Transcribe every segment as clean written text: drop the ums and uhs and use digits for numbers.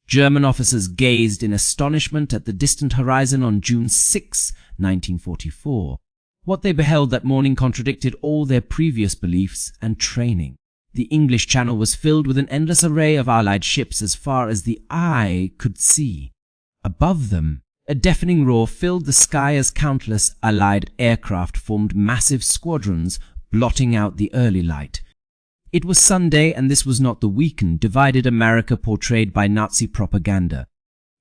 German officers gazed in astonishment at the distant horizon on June 6, 1944. What they beheld that morning contradicted all their previous beliefs and training. The English Channel was filled with an endless array of Allied ships as far as the eye could see. Above them, a deafening roar filled the sky as countless Allied aircraft formed massive squadrons, blotting out the early light. It was Sunday, and this was not the weakened, divided America portrayed by Nazi propaganda.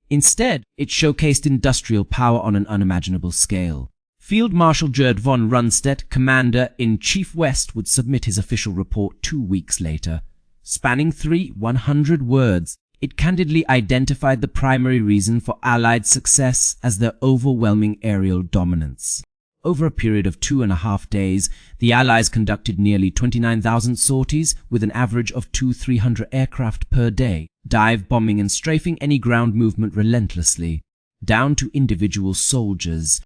Instead, it showcased industrial power on an unimaginable scale. Field Marshal Gerd von Rundstedt, Commander-in-Chief West, would submit his official report 2 weeks later. Spanning 100 words, it candidly identified the primary reason for Allied success as their overwhelming aerial dominance. Over a period of 2.5 days, the Allies conducted nearly 29,000 sorties with an average of 200-300 aircraft per day, dive bombing and strafing any ground movement relentlessly, down to individual soldiers.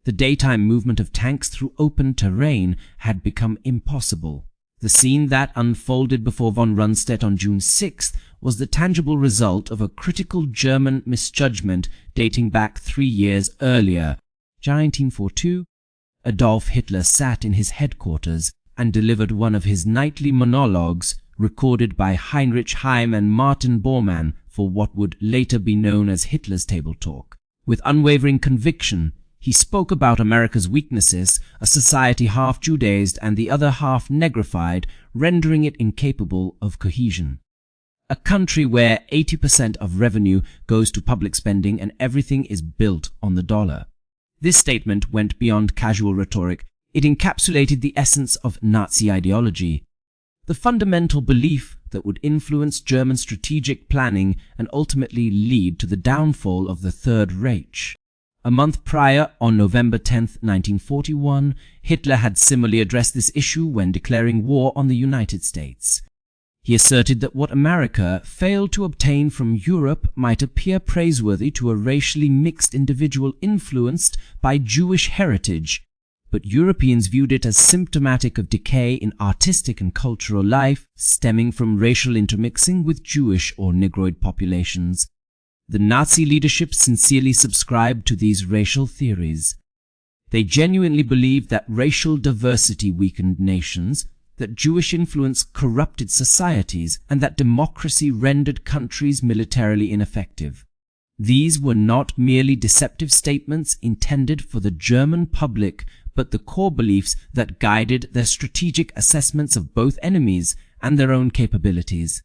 The daytime movement of tanks through open terrain had become impossible. The scene that unfolded before von Rundstedt on June 6th was the tangible result of a critical German misjudgment dating back 3 years earlier. July 1942, Adolf Hitler sat in his headquarters and delivered one of his nightly monologues, recorded by Heinrich Heim and Martin Bormann for what would later be known as Hitler's Table Talk. With unwavering conviction, he spoke about America's weaknesses, a society half Judaized and the other half negrified, rendering it incapable of cohesion. A country where 80% of revenue goes to public spending and everything is built on the dollar. This statement went beyond casual rhetoric. It encapsulated the essence of Nazi ideology, the fundamental belief that would influence German strategic planning and ultimately lead to the downfall of the Third Reich. A month prior, on November 10, 1941, Hitler had similarly addressed this issue when declaring war on the United States. He asserted that what America failed to obtain from Europe might appear praiseworthy to a racially mixed individual influenced by Jewish heritage, but Europeans viewed it as symptomatic of decay in artistic and cultural life stemming from racial intermixing with Jewish or Negroid populations. The Nazi leadership sincerely subscribed to these racial theories. They genuinely believed that racial diversity weakened nations, that Jewish influence corrupted societies, and that democracy rendered countries militarily ineffective. These were not merely deceptive statements intended for the German public, but the core beliefs that guided their strategic assessments of both enemies and their own capabilities.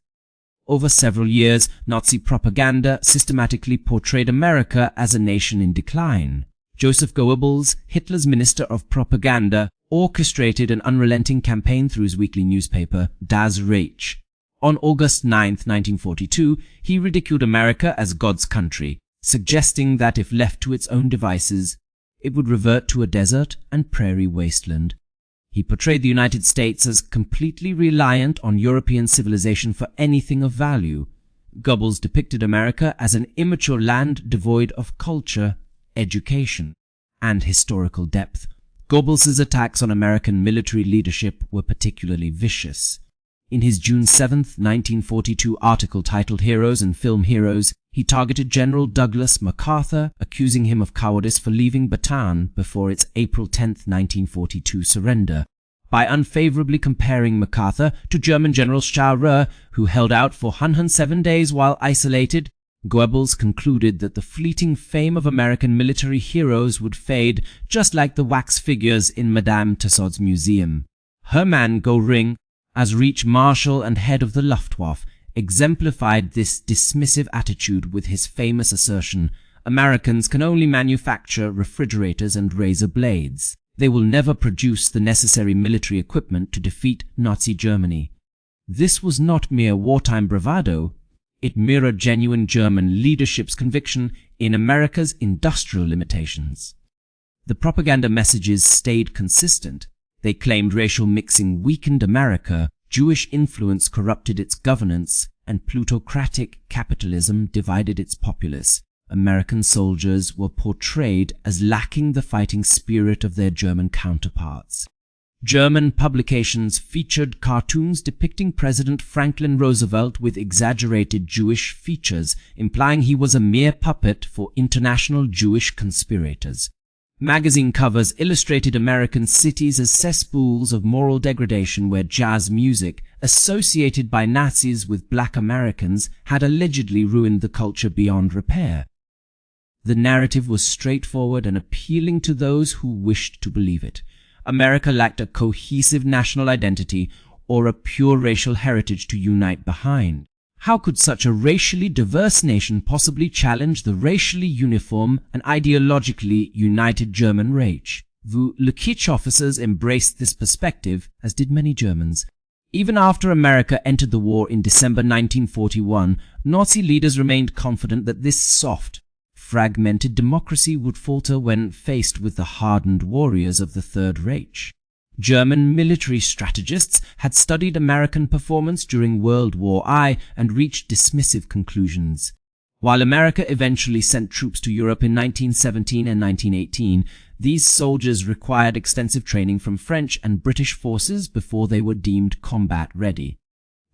Over several years, Nazi propaganda systematically portrayed America as a nation in decline. Joseph Goebbels, Hitler's Minister of Propaganda, orchestrated an unrelenting campaign through his weekly newspaper, Das Reich. On August 9, 1942, he ridiculed America as God's country, suggesting that if left to its own devices, it would revert to a desert and prairie wasteland. He portrayed the United States as completely reliant on European civilization for anything of value. Goebbels depicted America as an immature land devoid of culture, education, and historical depth. Goebbels' attacks on American military leadership were particularly vicious. In his June 7, 1942 article titled Heroes and Film Heroes, he targeted General Douglas MacArthur, accusing him of cowardice for leaving Bataan before its April 10, 1942 surrender. By unfavorably comparing MacArthur to German General Charles, who held out for 107 days while isolated, Goebbels concluded that the fleeting fame of American military heroes would fade just like the wax figures in Madame Tussauds museum. Hermann Göring, as Reich Marshal and head of the Luftwaffe, exemplified this dismissive attitude with his famous assertion, "Americans can only manufacture refrigerators and razor blades. They will never produce the necessary military equipment to defeat Nazi Germany." This was not mere wartime bravado. It mirrored genuine German leadership's conviction in America's industrial limitations. The propaganda messages stayed consistent. They claimed racial mixing weakened America, Jewish influence corrupted its governance, and plutocratic capitalism divided its populace. American soldiers were portrayed as lacking the fighting spirit of their German counterparts. German publications featured cartoons depicting President Franklin Roosevelt with exaggerated Jewish features, implying he was a mere puppet for international Jewish conspirators. Magazine covers illustrated American cities as cesspools of moral degradation where jazz music, associated by Nazis with black Americans, had allegedly ruined the culture beyond repair. The narrative was straightforward and appealing to those who wished to believe it. America lacked a cohesive national identity or a pure racial heritage to unite behind. How could such a racially diverse nation possibly challenge the racially uniform and ideologically united German Reich? The Kitsch officers embraced this perspective, as did many Germans. Even after America entered the war in December 1941, Nazi leaders remained confident that this soft, fragmented democracy would falter when faced with the hardened warriors of the Third Reich. German military strategists had studied American performance during World War I and reached dismissive conclusions. While America eventually sent troops to Europe in 1917 and 1918, these soldiers required extensive training from French and British forces before they were deemed combat-ready.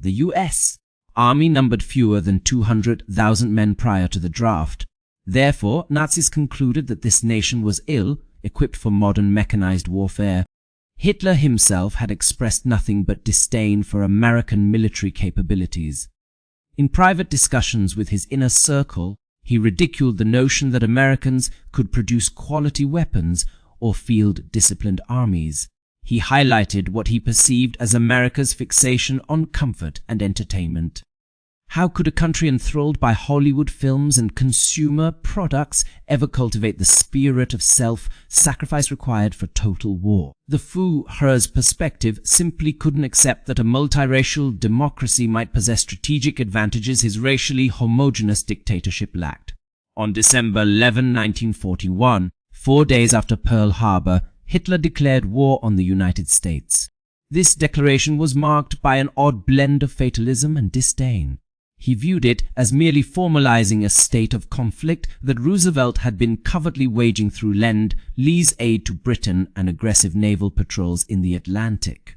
The U.S. Army numbered fewer than 200,000 men prior to the draft. Therefore, Nazis concluded that this nation was ill-equipped for modern mechanized warfare. Hitler himself had expressed nothing but disdain for American military capabilities. In private discussions with his inner circle, he ridiculed the notion that Americans could produce quality weapons or field disciplined armies. He highlighted what he perceived as America's fixation on comfort and entertainment. How could a country enthralled by Hollywood films and consumer products ever cultivate the spirit of self-sacrifice required for total war? The Führer's perspective simply couldn't accept that a multiracial democracy might possess strategic advantages his racially homogeneous dictatorship lacked. On December 11, 1941, 4 days after Pearl Harbor, Hitler declared war on the United States. This declaration was marked by an odd blend of fatalism and disdain. He viewed it as merely formalizing a state of conflict that Roosevelt had been covertly waging through lend-lease aid to Britain and aggressive naval patrols in the Atlantic.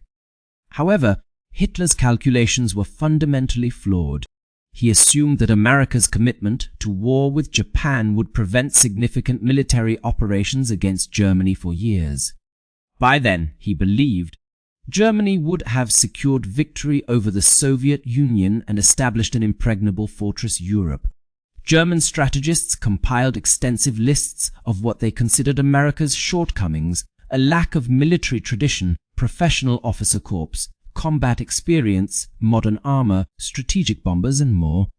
However, Hitler's calculations were fundamentally flawed. He assumed that America's commitment to war with Japan would prevent significant military operations against Germany for years. By then, he believed, Germany would have secured victory over the Soviet Union and established an impregnable fortress Europe. German strategists compiled extensive lists of what they considered America's shortcomings: a lack of military tradition, professional officer corps, combat experience, modern armor, strategic bombers, and more.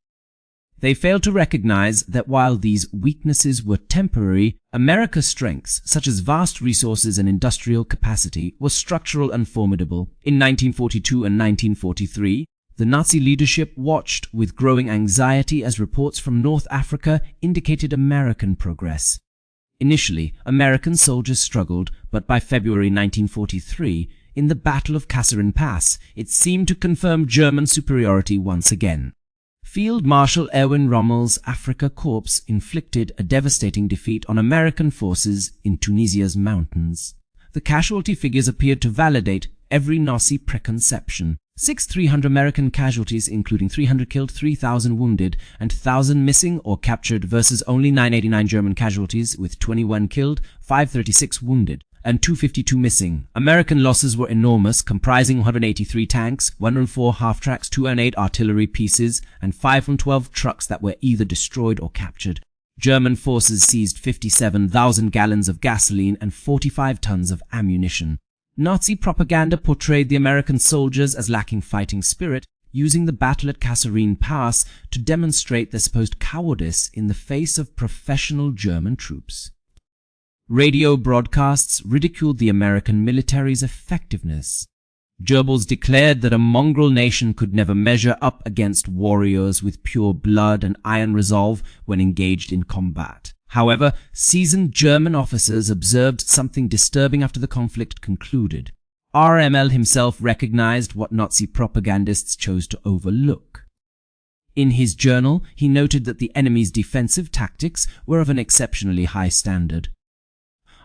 They failed to recognize that while these weaknesses were temporary, America's strengths, such as vast resources and industrial capacity, were structural and formidable. In 1942 and 1943, the Nazi leadership watched with growing anxiety as reports from North Africa indicated American progress. Initially, American soldiers struggled, but by February 1943, in the Battle of Kasserine Pass, it seemed to confirm German superiority once again. Field Marshal Erwin Rommel's Afrika Korps inflicted a devastating defeat on American forces in Tunisia's mountains. The casualty figures appeared to validate every Nazi preconception. 6,300 American casualties, including 300 killed, 3,000 wounded, and 1,000 missing or captured versus only 989 German casualties, with 21 killed, 536 wounded, and 252 missing. American losses were enormous, comprising 183 tanks, 104 half-tracks, 208 artillery pieces, and 512 trucks that were either destroyed or captured. German forces seized 57,000 gallons of gasoline and 45 tons of ammunition. Nazi propaganda portrayed the American soldiers as lacking fighting spirit, using the battle at Kasserine Pass to demonstrate their supposed cowardice in the face of professional German troops. Radio broadcasts ridiculed the American military's effectiveness. Goebbels declared that a mongrel nation could never measure up against warriors with pure blood and iron resolve when engaged in combat. However, seasoned German officers observed something disturbing after the conflict concluded. RML himself recognized what Nazi propagandists chose to overlook. In his journal, he noted that the enemy's defensive tactics were of an exceptionally high standard.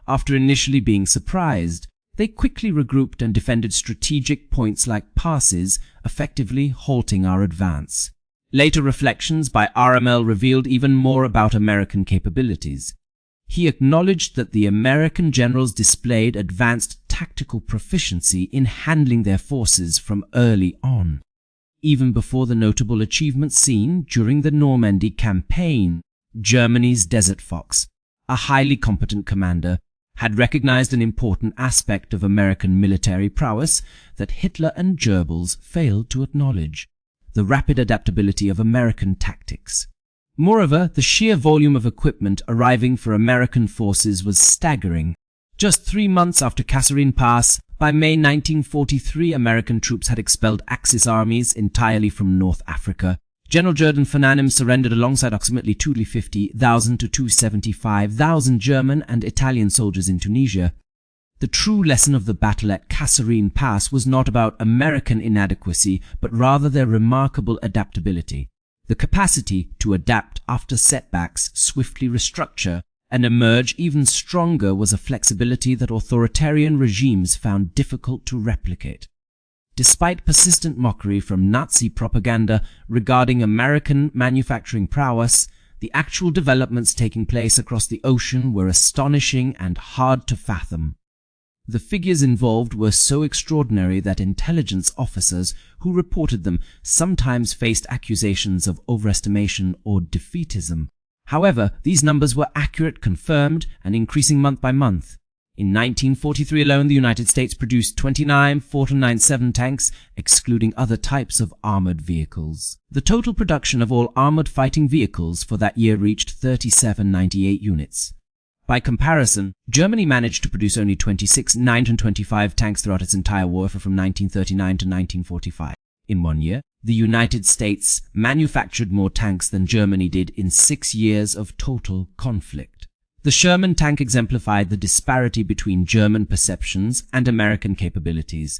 After initially being surprised, they quickly regrouped and defended strategic points like passes, effectively halting our advance. Later reflections by RML revealed even more about American capabilities. He acknowledged that the American generals displayed advanced tactical proficiency in handling their forces from early on. Even before the notable achievements seen during the Normandy campaign, Germany's Desert Fox, a highly competent commander, had recognized an important aspect of American military prowess that Hitler and Goebbels failed to acknowledge: the rapid adaptability of American tactics. Moreover, the sheer volume of equipment arriving for American forces was staggering. Just 3 months after Kasserine Pass, by May 1943, American troops had expelled Axis armies entirely from North Africa. General Jurgen von Arnim surrendered alongside approximately 250,000 to 275,000 German and Italian soldiers in Tunisia. The true lesson of the battle at Kasserine Pass was not about American inadequacy, but rather their remarkable adaptability. The capacity to adapt after setbacks, swiftly restructure, and emerge even stronger was a flexibility that authoritarian regimes found difficult to replicate. Despite persistent mockery from Nazi propaganda regarding American manufacturing prowess, the actual developments taking place across the ocean were astonishing and hard to fathom. The figures involved were so extraordinary that intelligence officers who reported them sometimes faced accusations of overestimation or defeatism. However, these numbers were accurate, confirmed, and increasing month by month. In 1943 alone, the United States produced 29 497 tanks, excluding other types of armored vehicles. The total production of all armored fighting vehicles for that year reached 3798 units. By comparison, Germany managed to produce only 26 925 tanks throughout its entire warfare from 1939 to 1945. In 1 year, the United States manufactured more tanks than Germany did in 6 years of total conflict. The Sherman tank exemplified the disparity between German perceptions and American capabilities.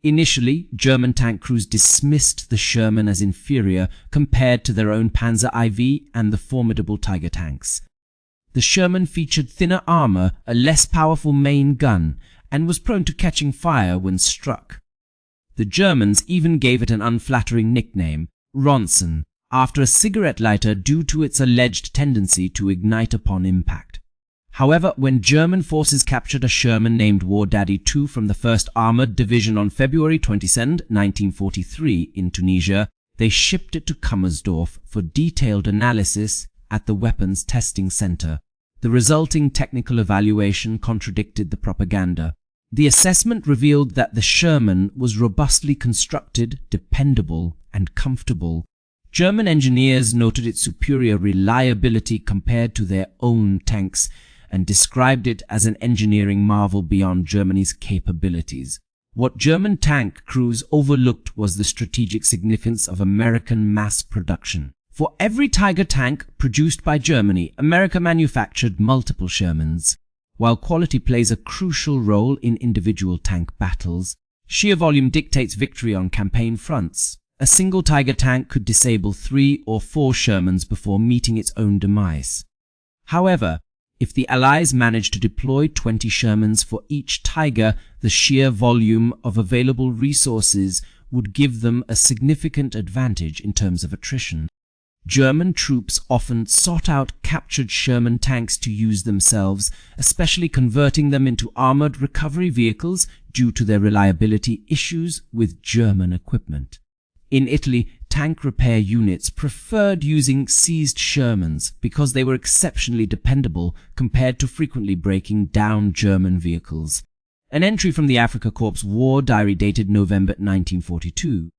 Initially, German tank crews dismissed the Sherman as inferior compared to their own Panzer IV and the formidable Tiger tanks. The Sherman featured thinner armor, a less powerful main gun, and was prone to catching fire when struck. The Germans even gave it an unflattering nickname, Ronson, after a cigarette lighter due to its alleged tendency to ignite upon impact. However, when German forces captured a Sherman named War Daddy II from the 1st Armored Division on February 22, 1943 in Tunisia, they shipped it to Kummersdorf for detailed analysis at the Weapons Testing Center. The resulting technical evaluation contradicted the propaganda. The assessment revealed that the Sherman was robustly constructed, dependable, and comfortable. German engineers noted its superior reliability compared to their own tanks and described it as an engineering marvel beyond Germany's capabilities. What German tank crews overlooked was the strategic significance of American mass production. For every Tiger tank produced by Germany, America manufactured multiple Shermans. While quality plays a crucial role in individual tank battles, sheer volume dictates victory on campaign fronts. A single Tiger tank could disable 3 or 4 Shermans before meeting its own demise. However, if the Allies managed to deploy 20 Shermans for each Tiger, the sheer volume of available resources would give them a significant advantage in terms of attrition. German troops often sought out captured Sherman tanks to use themselves, especially converting them into armored recovery vehicles due to their reliability issues with German equipment. In Italy, tank repair units preferred using seized Shermans because they were exceptionally dependable compared to frequently breaking down German vehicles. An entry from the Africa Corps War Diary dated November 1942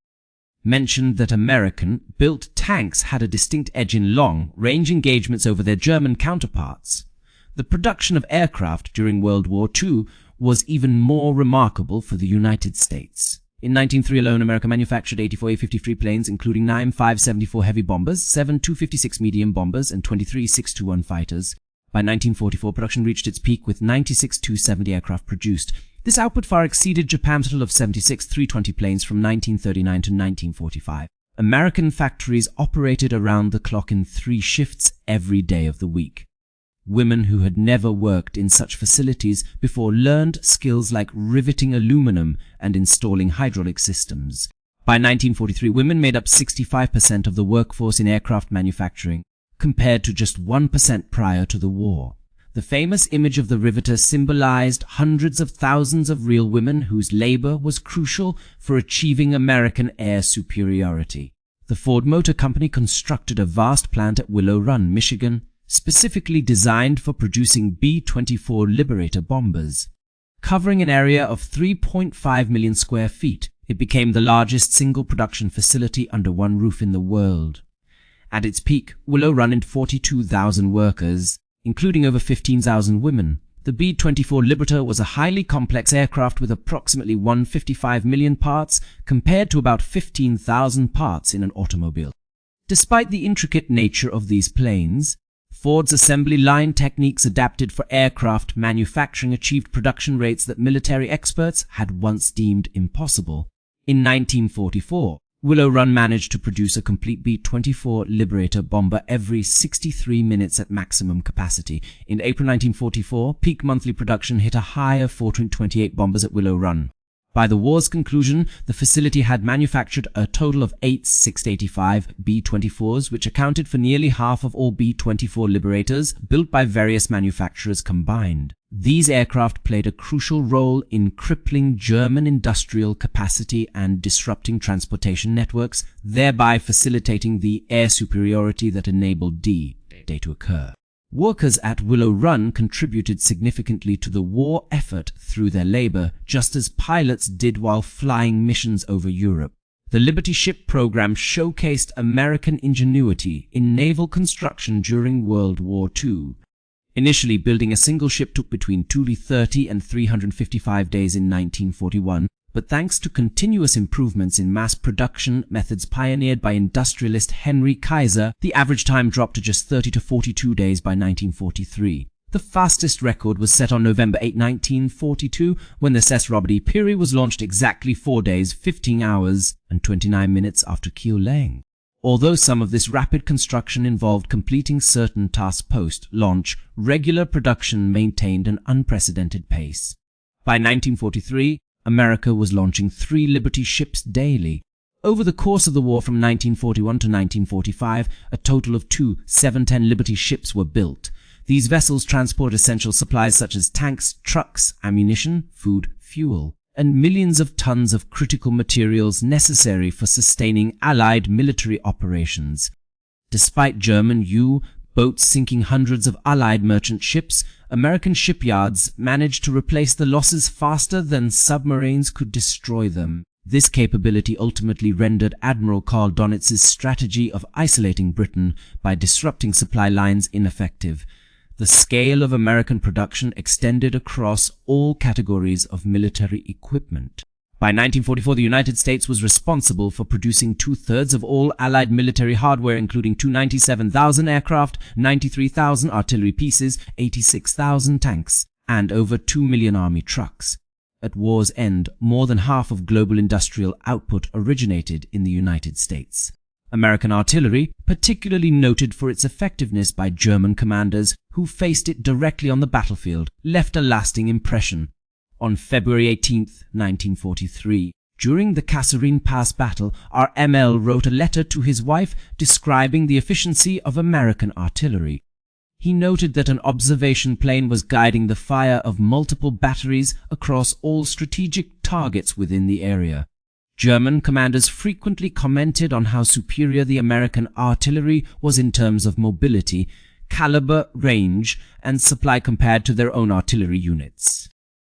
mentioned that American-built tanks had a distinct edge in long-range engagements over their German counterparts. The production of aircraft during World War II was even more remarkable for the United States. In 1903 alone, America manufactured 84 A-53 planes, including 9 574 heavy bombers, 7 256 medium bombers, and 23 621 fighters. By 1944, production reached its peak with 96 270 aircraft produced. This output far exceeded Japan's total of 76 320 planes from 1939 to 1945. American factories operated around the clock in 3 shifts every day of the week. Women who had never worked in such facilities before learned skills like riveting aluminum and installing hydraulic systems. By 1943, women made up 65% of the workforce in aircraft manufacturing, compared to just 1% prior to the war. The famous image of the riveter symbolized hundreds of thousands of real women whose labor was crucial for achieving American air superiority. The Ford Motor Company constructed a vast plant at Willow Run, Michigan, specifically designed for producing B-24 Liberator bombers. Covering an area of 3.5 million square feet, it became the largest single production facility under one roof in the world. At its peak, Willow Run had 42,000 workers, including over 15,000 women. The B-24 Liberator was a highly complex aircraft with approximately 155 million parts, compared to about 15,000 parts in an automobile. Despite the intricate nature of these planes, Ford's assembly line techniques adapted for aircraft manufacturing achieved production rates that military experts had once deemed impossible. In 1944, Willow Run managed to produce a complete B-24 Liberator bomber every 63 minutes at maximum capacity. In April 1944, peak monthly production hit a high of 428 bombers at Willow Run. By the war's conclusion, the facility had manufactured a total of 8 685 B-24s, which accounted for nearly half of all B-24 Liberators built by various manufacturers combined. These aircraft played a crucial role in crippling German industrial capacity and disrupting transportation networks, thereby facilitating the air superiority that enabled D-Day to occur. Workers at Willow Run contributed significantly to the war effort through their labor, just as pilots did while flying missions over Europe. The Liberty ship program showcased American ingenuity in naval construction during World War II. Initially, building a single ship took between 30 and 355 days in 1941, but thanks to continuous improvements in mass production methods pioneered by industrialist Henry Kaiser, the average time dropped to just 30 to 42 days by 1943. The fastest record was set on November 8, 1942, when the Cessna Robert E. Peary was launched exactly 4 days, 15 hours, and 29 minutes after keel laying. Although some of this rapid construction involved completing certain tasks post-launch, regular production maintained an unprecedented pace. By 1943, America was launching 3 Liberty ships daily. Over the course of the war from 1941 to 1945, a total of 2 710 Liberty ships were built. These vessels transport essential supplies such as tanks, trucks, ammunition, food, fuel, and millions of tons of critical materials necessary for sustaining Allied military operations. Despite German U-boats sinking hundreds of Allied merchant ships, American shipyards managed to replace the losses faster than submarines could destroy them. This capability ultimately rendered Admiral Karl Donitz's strategy of isolating Britain by disrupting supply lines ineffective. The scale of American production extended across all categories of military equipment. By 1944, the United States was responsible for producing 2/3 of all Allied military hardware, including 297,000 aircraft, 93,000 artillery pieces, 86,000 tanks, and over 2 million army trucks. At war's end, more than half of global industrial output originated in the United States. American artillery, particularly noted for its effectiveness by German commanders who faced it directly on the battlefield, left a lasting impression. On February 18, 1943, during the Kasserine Pass battle, R.M.L. wrote a letter to his wife describing the efficiency of American artillery. He noted that an observation plane was guiding the fire of multiple batteries across all strategic targets within the area. German commanders frequently commented on how superior the American artillery was in terms of mobility, caliber, range, and supply compared to their own artillery units.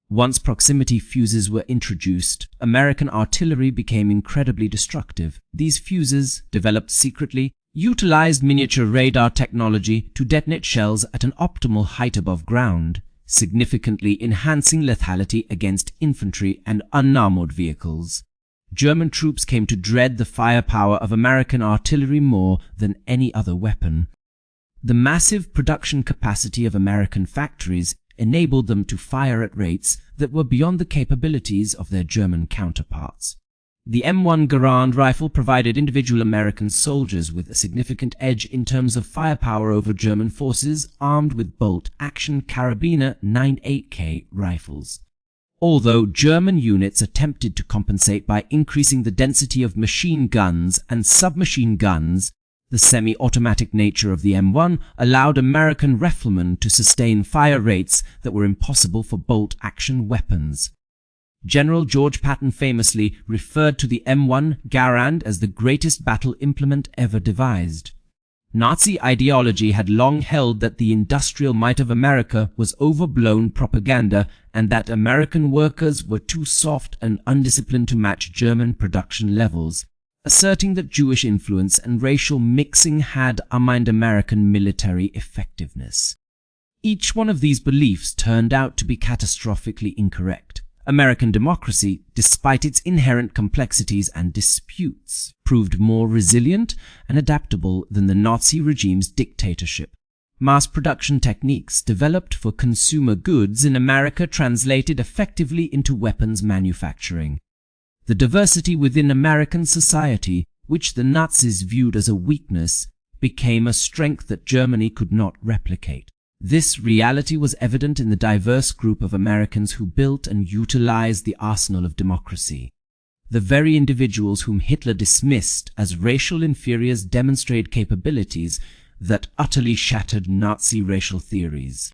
Once proximity fuses were introduced, American artillery became incredibly destructive. These fuses, developed secretly, utilized miniature radar technology to detonate shells at an optimal height above ground, significantly enhancing lethality against infantry and unarmored vehicles. German troops came to dread the firepower of American artillery more than any other weapon. The massive production capacity of American factories enabled them to fire at rates that were beyond the capabilities of their German counterparts. The M1 Garand rifle provided individual American soldiers with a significant edge in terms of firepower over German forces armed with bolt-action carabiner 9.8K rifles. Although German units attempted to compensate by increasing the density of machine guns and submachine guns, the semi-automatic nature of the M1 allowed American riflemen to sustain fire rates that were impossible for bolt-action weapons. General George Patton famously referred to the M1 Garand as the greatest battle implement ever devised. Nazi ideology had long held that the industrial might of America was overblown propaganda and that American workers were too soft and undisciplined to match German production levels, asserting that Jewish influence and racial mixing had undermined American military effectiveness. Each one of these beliefs turned out to be catastrophically incorrect. American democracy, despite its inherent complexities and disputes, proved more resilient and adaptable than the Nazi regime's dictatorship. Mass production techniques developed for consumer goods in America translated effectively into weapons manufacturing. The diversity within American society, which the Nazis viewed as a weakness, became a strength that Germany could not replicate. This reality was evident in the diverse group of Americans who built and utilized the arsenal of democracy. The very individuals whom Hitler dismissed as racial inferiors demonstrated capabilities that utterly shattered Nazi racial theories.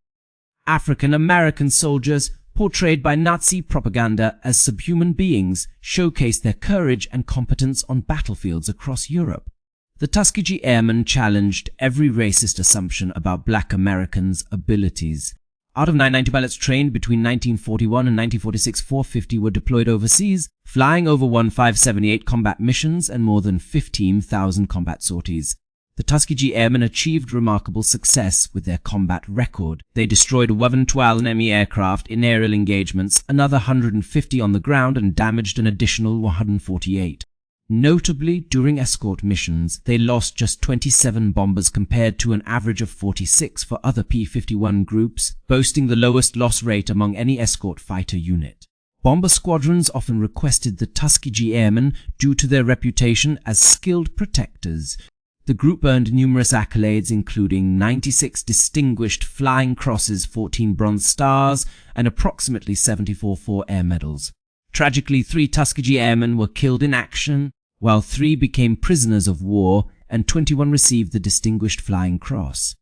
African American soldiers, portrayed by Nazi propaganda as subhuman beings, showcased their courage and competence on battlefields across Europe. The Tuskegee Airmen challenged every racist assumption about black Americans' abilities. Out of 990 pilots trained between 1941 and 1946, 450 were deployed overseas, flying over 1,578 combat missions and more than 15,000 combat sorties. The Tuskegee Airmen achieved remarkable success with their combat record. They destroyed 11 enemy aircraft in aerial engagements, another 150 on the ground, and damaged an additional 148. Notably, during escort missions, they lost just 27 bombers compared to an average of 46 for other P-51 groups, boasting the lowest loss rate among any escort fighter unit. Bomber squadrons often requested the Tuskegee Airmen due to their reputation as skilled protectors. The group earned numerous accolades, including 96 Distinguished Flying Crosses, 14 Bronze Stars, and approximately 74 Air Medals. Tragically, 3 Tuskegee Airmen were killed in action, while 3 became prisoners of war and 21 received the Distinguished Flying Cross.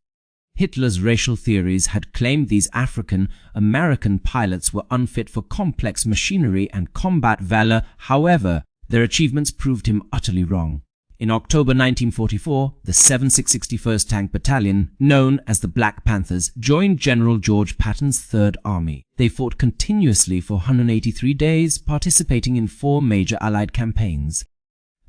Hitler's racial theories had claimed these African American pilots were unfit for complex machinery and combat valor. However, their achievements proved him utterly wrong. In October 1944, the 7661st Tank Battalion, known as the Black Panthers, joined General George Patton's Third Army. They fought continuously for 183 days, participating in 4 major Allied campaigns.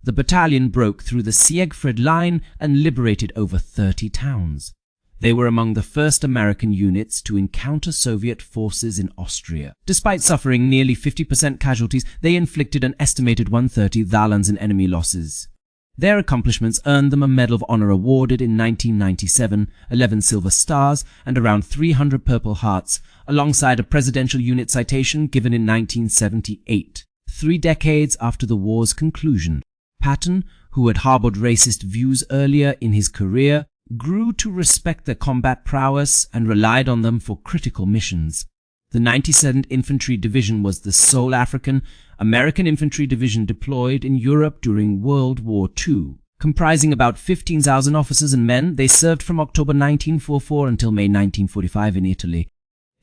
The battalion broke through the Siegfried Line and liberated over 30 towns. They were among the first American units to encounter Soviet forces in Austria. Despite suffering nearly 50% casualties, they inflicted an estimated 130,000 in enemy losses. Their accomplishments earned them a Medal of Honor awarded in 1997, 11 Silver Stars, and around 300 Purple Hearts, alongside a Presidential Unit Citation given in 1978, 3 decades after the war's conclusion. Patton, who had harbored racist views earlier in his career, grew to respect their combat prowess and relied on them for critical missions. The 97th Infantry Division was the sole African American infantry division deployed in Europe during World War II. Comprising about 15,000 officers and men, they served from October 1944 until May 1945 in Italy.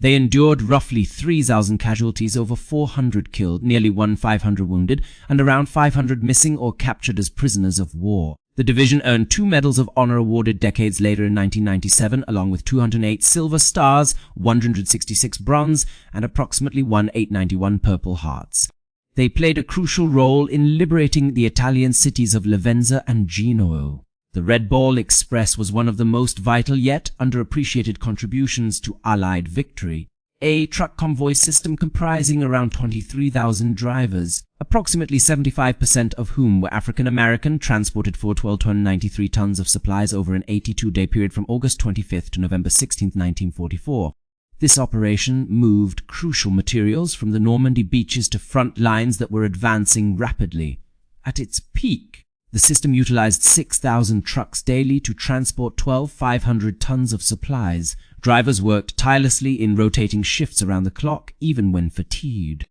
They endured roughly 3,000 casualties, over 400 killed, nearly 1,500 wounded, and around 500 missing or captured as prisoners of war. The division earned 2 Medals of Honor awarded decades later in 1997, along with 208 Silver Stars, 166 Bronze, and approximately 1,891 Purple Hearts. They played a crucial role in liberating the Italian cities of Lavenza and Genoa. The Red Ball Express was one of the most vital yet underappreciated contributions to Allied victory. A truck convoy system comprising around 23,000 drivers, approximately 75% of whom were African American, transported 412.93 tons of supplies over an 82-day period from August 25th to November 16, 1944. This operation moved crucial materials from the Normandy beaches to front lines that were advancing rapidly. At its peak, the system utilized 6,000 trucks daily to transport 12,500 tons of supplies. Drivers worked tirelessly in rotating shifts around the clock, even when fatigued.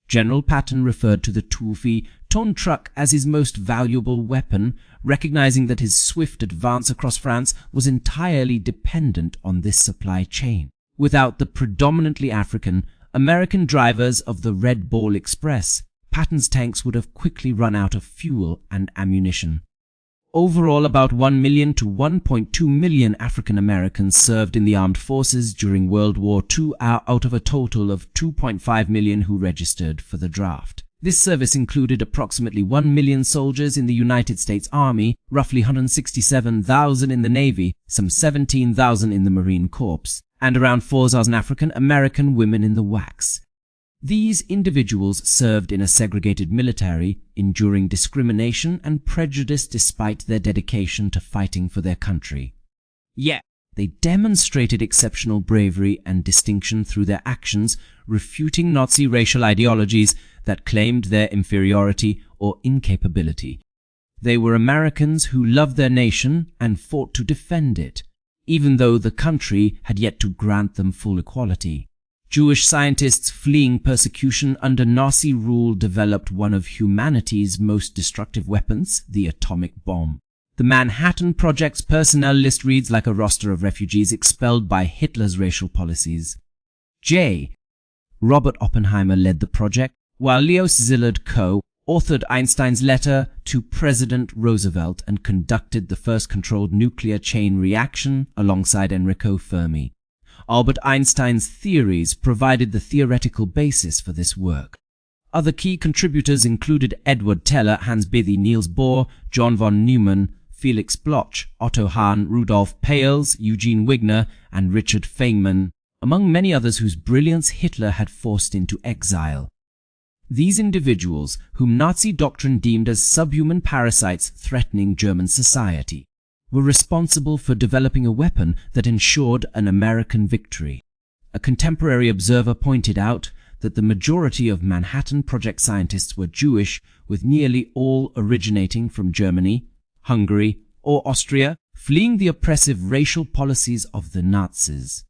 General Patton referred to the Tourfey-ton truck as his most valuable weapon, recognizing that his swift advance across France was entirely dependent on this supply chain. Without the predominantly African-American drivers of the Red Ball Express, Patton's tanks would have quickly run out of fuel and ammunition. Overall, about 1 million to 1.2 million African Americans served in the armed forces during World War II out of a total of 2.5 million who registered for the draft. This service included approximately 1 million soldiers in the United States Army, roughly 167,000 in the Navy, some 17,000 in the Marine Corps, and around 4,000 African American women in the WWII. These individuals served in a segregated military, enduring discrimination and prejudice despite their dedication to fighting for their country. Yet, they demonstrated exceptional bravery and distinction through their actions, refuting Nazi racial ideologies that claimed their inferiority or incapability. They were Americans who loved their nation and fought to defend it, even though the country had yet to grant them full equality. Jewish scientists fleeing persecution under Nazi rule developed one of humanity's most destructive weapons, the atomic bomb. The Manhattan Project's personnel list reads like a roster of refugees expelled by Hitler's racial policies. Robert Oppenheimer led the project, while Leo Szilard co-authored Einstein's letter to President Roosevelt and conducted the first controlled nuclear chain reaction alongside Enrico Fermi. Albert Einstein's theories provided the theoretical basis for this work. Other key contributors included Edward Teller, Hans Bethe, Niels Bohr, John von Neumann, Felix Bloch, Otto Hahn, Rudolf Peierls, Eugene Wigner, and Richard Feynman, among many others whose brilliance Hitler had forced into exile. These individuals, whom Nazi doctrine deemed as subhuman parasites threatening German society, were responsible for developing a weapon that ensured an American victory. A contemporary observer pointed out that the majority of Manhattan Project scientists were Jewish, with nearly all originating from Germany, Hungary, or Austria, fleeing the oppressive racial policies of the Nazis.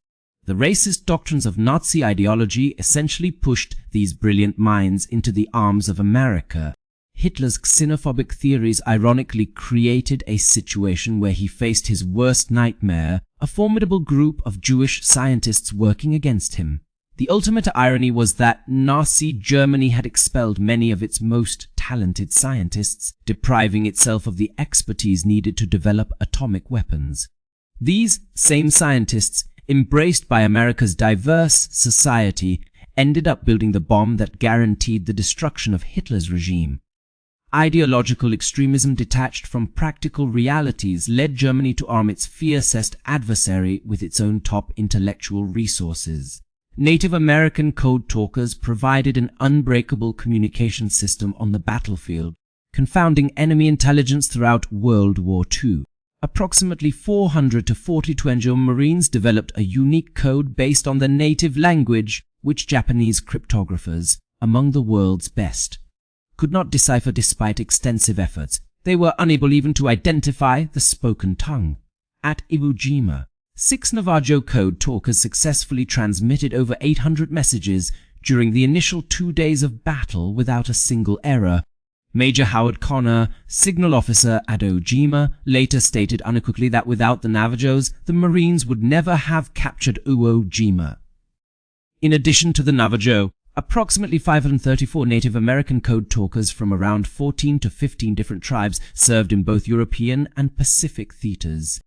The racist doctrines of Nazi ideology essentially pushed these brilliant minds into the arms of America. Hitler's xenophobic theories ironically created a situation where he faced his worst nightmare, a formidable group of Jewish scientists working against him. The ultimate irony was that Nazi Germany had expelled many of its most talented scientists, depriving itself of the expertise needed to develop atomic weapons. These same scientists, embraced by America's diverse society, ended up building the bomb that guaranteed the destruction of Hitler's regime. Ideological extremism detached from practical realities led Germany to arm its fiercest adversary with its own top intellectual resources. Native American code talkers provided an unbreakable communication system on the battlefield, confounding enemy intelligence throughout World War II. Approximately 400 to 42 Marines developed a unique code based on the native language, which Japanese cryptographers, among the world's best, could not decipher despite extensive efforts. They were unable even to identify the spoken tongue. At Iwo Jima, 6 Navajo code talkers successfully transmitted over 800 messages during the initial 2 days of battle without a single error. Major Howard Connor, signal officer at Iwo Jima, later stated unequivocally that without the Navajos, the Marines would never have captured Iwo Jima. In addition to the Navajo, approximately 534 Native American code talkers from around 14 to 15 different tribes served in both European and Pacific theaters.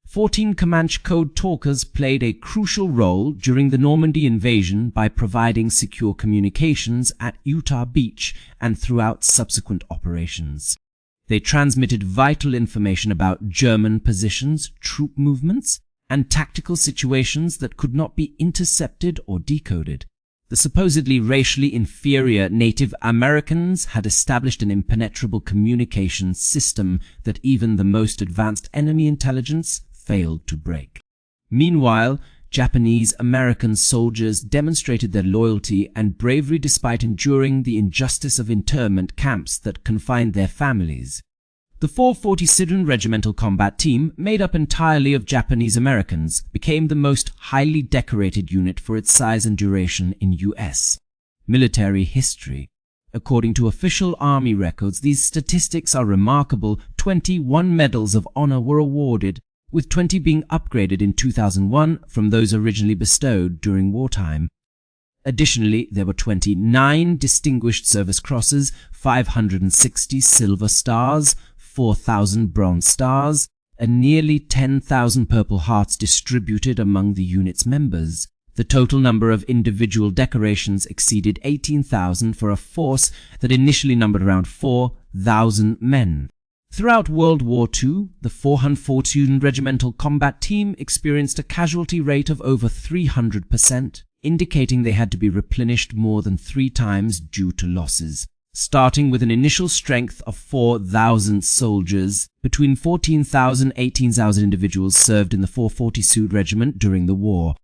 14 Comanche code talkers played a crucial role during the Normandy invasion by providing secure communications at Utah Beach and throughout subsequent operations. They transmitted vital information about German positions, troop movements, and tactical situations that could not be intercepted or decoded. The supposedly racially inferior Native Americans had established an impenetrable communication system that even the most advanced enemy intelligence failed to break. Meanwhile, Japanese-American soldiers demonstrated their loyalty and bravery despite enduring the injustice of internment camps that confined their families. The 440th Regimental Combat Team, made up entirely of Japanese Americans, became the most highly decorated unit for its size and duration in U.S. military history. According to official Army records, these statistics are remarkable. 21 medals of honor were awarded, with 20 being upgraded in 2001 from those originally bestowed during wartime. Additionally, there were 29 Distinguished Service Crosses, 560 Silver Stars, 4,000 Bronze Stars, and nearly 10,000 Purple Hearts distributed among the unit's members. The total number of individual decorations exceeded 18,000 for a force that initially numbered around 4,000 men. Throughout World War II, the 440th Regimental Combat Team experienced a casualty rate of over 300%, indicating they had to be replenished more than 3 times due to losses. Starting with an initial strength of 4,000 soldiers, between 14,000 and 18,000 individuals served in the 440th Regiment during the war.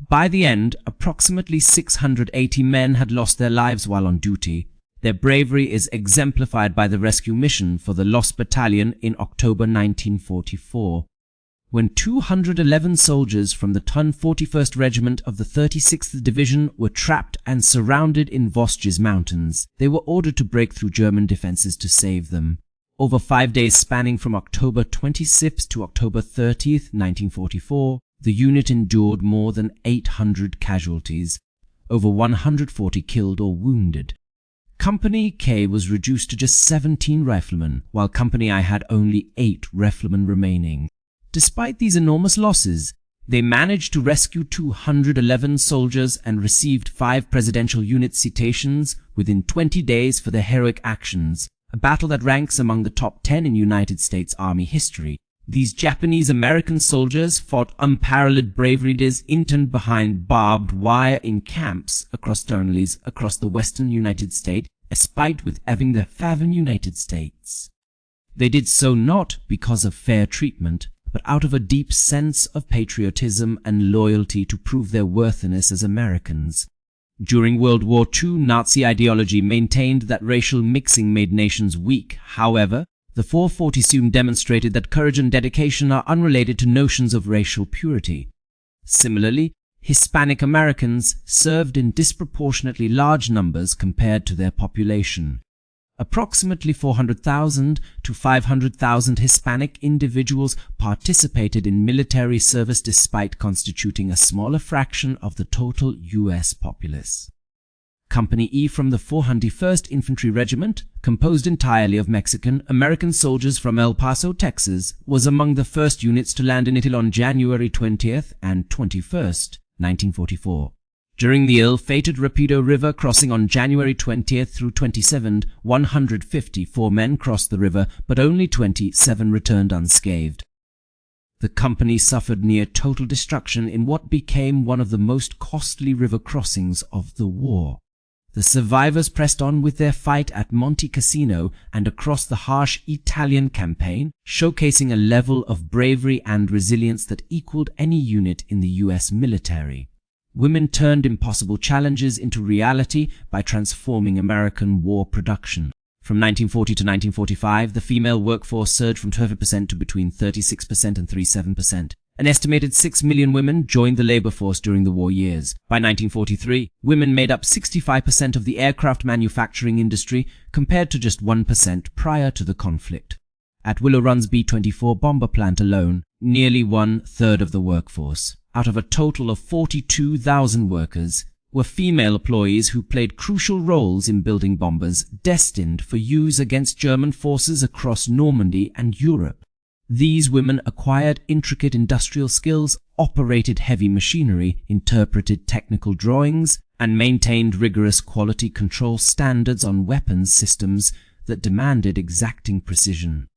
By the end, approximately 680 men had lost their lives while on duty. Their bravery is exemplified by the rescue mission for the Lost Battalion in October 1944. When 211 soldiers from the 41st Regiment of the 36th Division were trapped and surrounded in Vosges Mountains, they were ordered to break through German defenses to save them. Over 5 days spanning from October 26th to October 30th, 1944, the unit endured more than 800 casualties, over 140 killed or wounded. Company K was reduced to just 17 riflemen, while Company I had only 8 riflemen remaining. Despite these enormous losses, they managed to rescue 211 soldiers and received 5 Presidential Unit citations within 20 days for their heroic actions, a battle that ranks among the top 10 in United States Army history. These Japanese-American soldiers fought unparalleled bravery days interned behind barbed wire in camps across the western United States, despite with having the southern United States. They did so not because of fair treatment, but out of a deep sense of patriotism and loyalty to prove their worthiness as Americans. During World War II, Nazi ideology maintained that racial mixing made nations weak. However, the 440th demonstrated that courage and dedication are unrelated to notions of racial purity. Similarly, Hispanic Americans served in disproportionately large numbers compared to their population. Approximately 400,000 to 500,000 Hispanic individuals participated in military service despite constituting a smaller fraction of the total U.S. populace. Company E from the 401st Infantry Regiment, composed entirely of Mexican-American soldiers from El Paso, Texas, was among the first units to land in Italy on January 20th and 21st, 1944. During the ill-fated Rapido River crossing on January 20th through 27th, 154 men crossed the river, but only 27 returned unscathed. The company suffered near total destruction in what became one of the most costly river crossings of the war. The survivors pressed on with their fight at Monte Cassino and across the harsh Italian campaign, showcasing a level of bravery and resilience that equaled any unit in the U.S. military. Women turned impossible challenges into reality by transforming American war production. From 1940 to 1945, the female workforce surged from 12% to between 36% and 37%. An estimated 6 million women joined the labor force during the war years. By 1943, women made up 65% of the aircraft manufacturing industry, compared to just 1% prior to the conflict. At Willow Run's B-24 bomber plant alone, nearly 1/3 of the workforce, out of a total of 42,000 workers, were female employees who played crucial roles in building bombers destined for use against German forces across Normandy and Europe. These women acquired intricate industrial skills, operated heavy machinery, interpreted technical drawings, and maintained rigorous quality control standards on weapons systems that demanded exacting precision.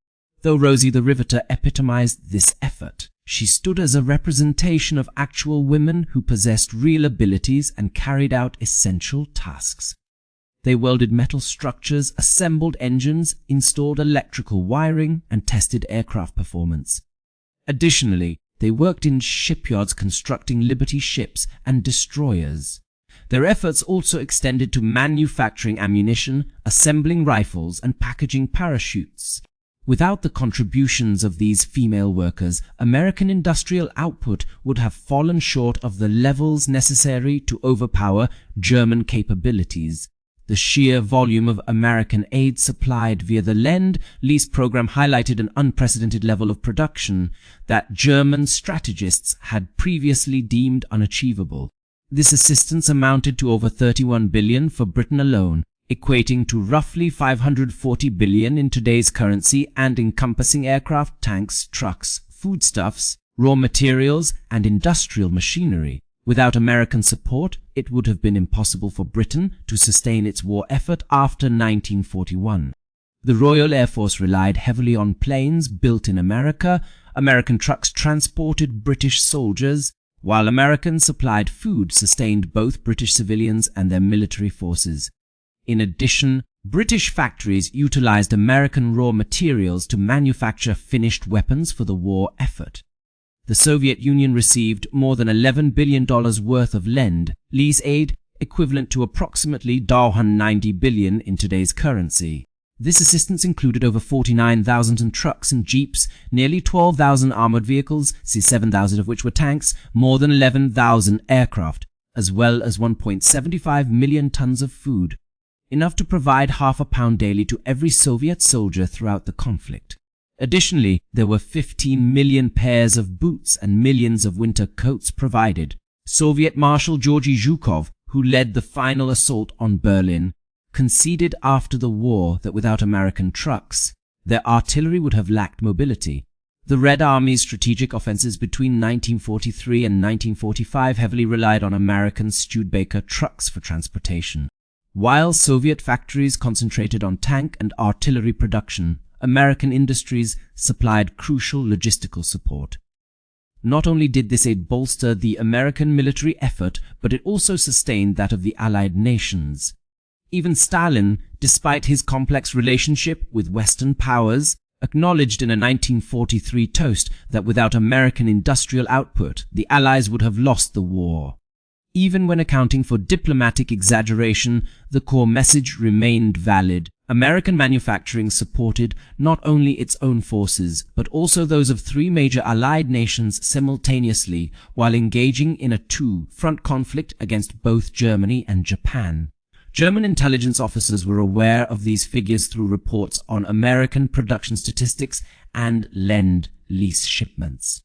Though Rosie the Riveter epitomized this effort, she stood as a representation of actual women who possessed real abilities and carried out essential tasks. They welded metal structures, assembled engines, installed electrical wiring, and tested aircraft performance. Additionally, They worked in shipyards constructing Liberty ships and destroyers. Their efforts also extended to manufacturing ammunition, assembling rifles, and packaging parachutes. Without the contributions of these female workers, American industrial output would have fallen short of the levels necessary to overpower German capabilities. The sheer volume of American aid supplied via the lend-lease program highlighted an unprecedented level of production that German strategists had previously deemed unachievable. This assistance amounted to over 31 billion for Britain alone, equating to roughly 540 billion in today's currency and encompassing aircraft, tanks, trucks, foodstuffs, raw materials, and industrial machinery. Without American support, it would have been impossible for Britain to sustain its war effort after 1941. The Royal Air Force relied heavily on planes built in America. American trucks transported British soldiers, while Americans supplied food sustained both British civilians and their military forces. In addition, British factories utilized American raw materials to manufacture finished weapons for the war effort. The Soviet Union received more than $11 billion worth of lend-lease aid, equivalent to approximately $90 billion in today's currency. This assistance included over 49,000 trucks and jeeps, nearly 12,000 armored vehicles, 7,000 of which were tanks, more than 11,000 aircraft, as well as 1.75 million tons of food, enough to provide half a pound daily to every Soviet soldier throughout the conflict. Additionally, there were 15 million pairs of boots and millions of winter coats provided. Soviet Marshal Georgy Zhukov, who led the final assault on Berlin, conceded after the war that without American trucks, their artillery would have lacked mobility. The Red Army's strategic offensives between 1943 and 1945 heavily relied on American Studebaker trucks for transportation. While Soviet factories concentrated on tank and artillery production, American industries supplied crucial logistical support. Not only did this aid bolster the American military effort, but it also sustained that of the Allied nations. Even Stalin, despite his complex relationship with Western powers, acknowledged in a 1943 toast that without American industrial output, the Allies would have lost the war. Even when accounting for diplomatic exaggeration, the core message remained valid. American manufacturing supported not only its own forces, but also those of three major Allied nations simultaneously, while engaging in a two-front conflict against both Germany and Japan. German intelligence officers were aware of these figures through reports on American production statistics and lend-lease shipments.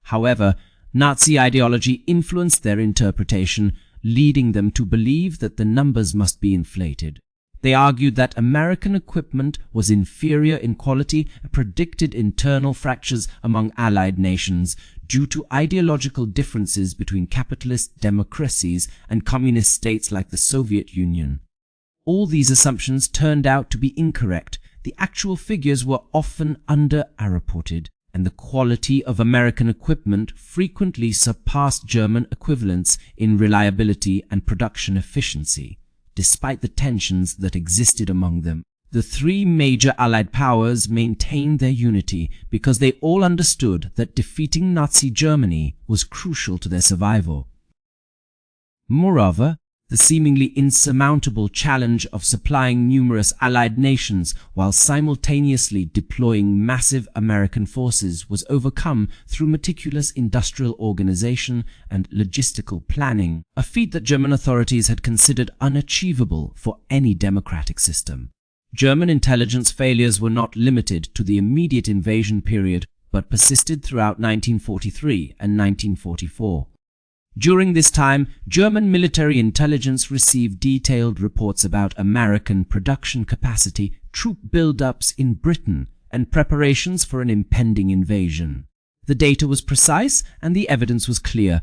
However, Nazi ideology influenced their interpretation, leading them to believe that the numbers must be inflated. They argued that American equipment was inferior in quality and predicted internal fractures among Allied nations due to ideological differences between capitalist democracies and communist states like the Soviet Union. All these assumptions turned out to be incorrect. The actual figures were often underreported, and the quality of American equipment frequently surpassed German equivalents in reliability and production efficiency. Despite the tensions that existed among them, the three major Allied powers maintained their unity because they all understood that defeating Nazi Germany was crucial to their survival. Moreover, the seemingly insurmountable challenge of supplying numerous Allied nations while simultaneously deploying massive American forces was overcome through meticulous industrial organization and logistical planning, a feat that German authorities had considered unachievable for any democratic system. German intelligence failures were not limited to the immediate invasion period, but persisted throughout 1943 and 1944. During this time, German military intelligence received detailed reports about American production capacity, troop build-ups in Britain, and preparations for an impending invasion. The data was precise and the evidence was clear.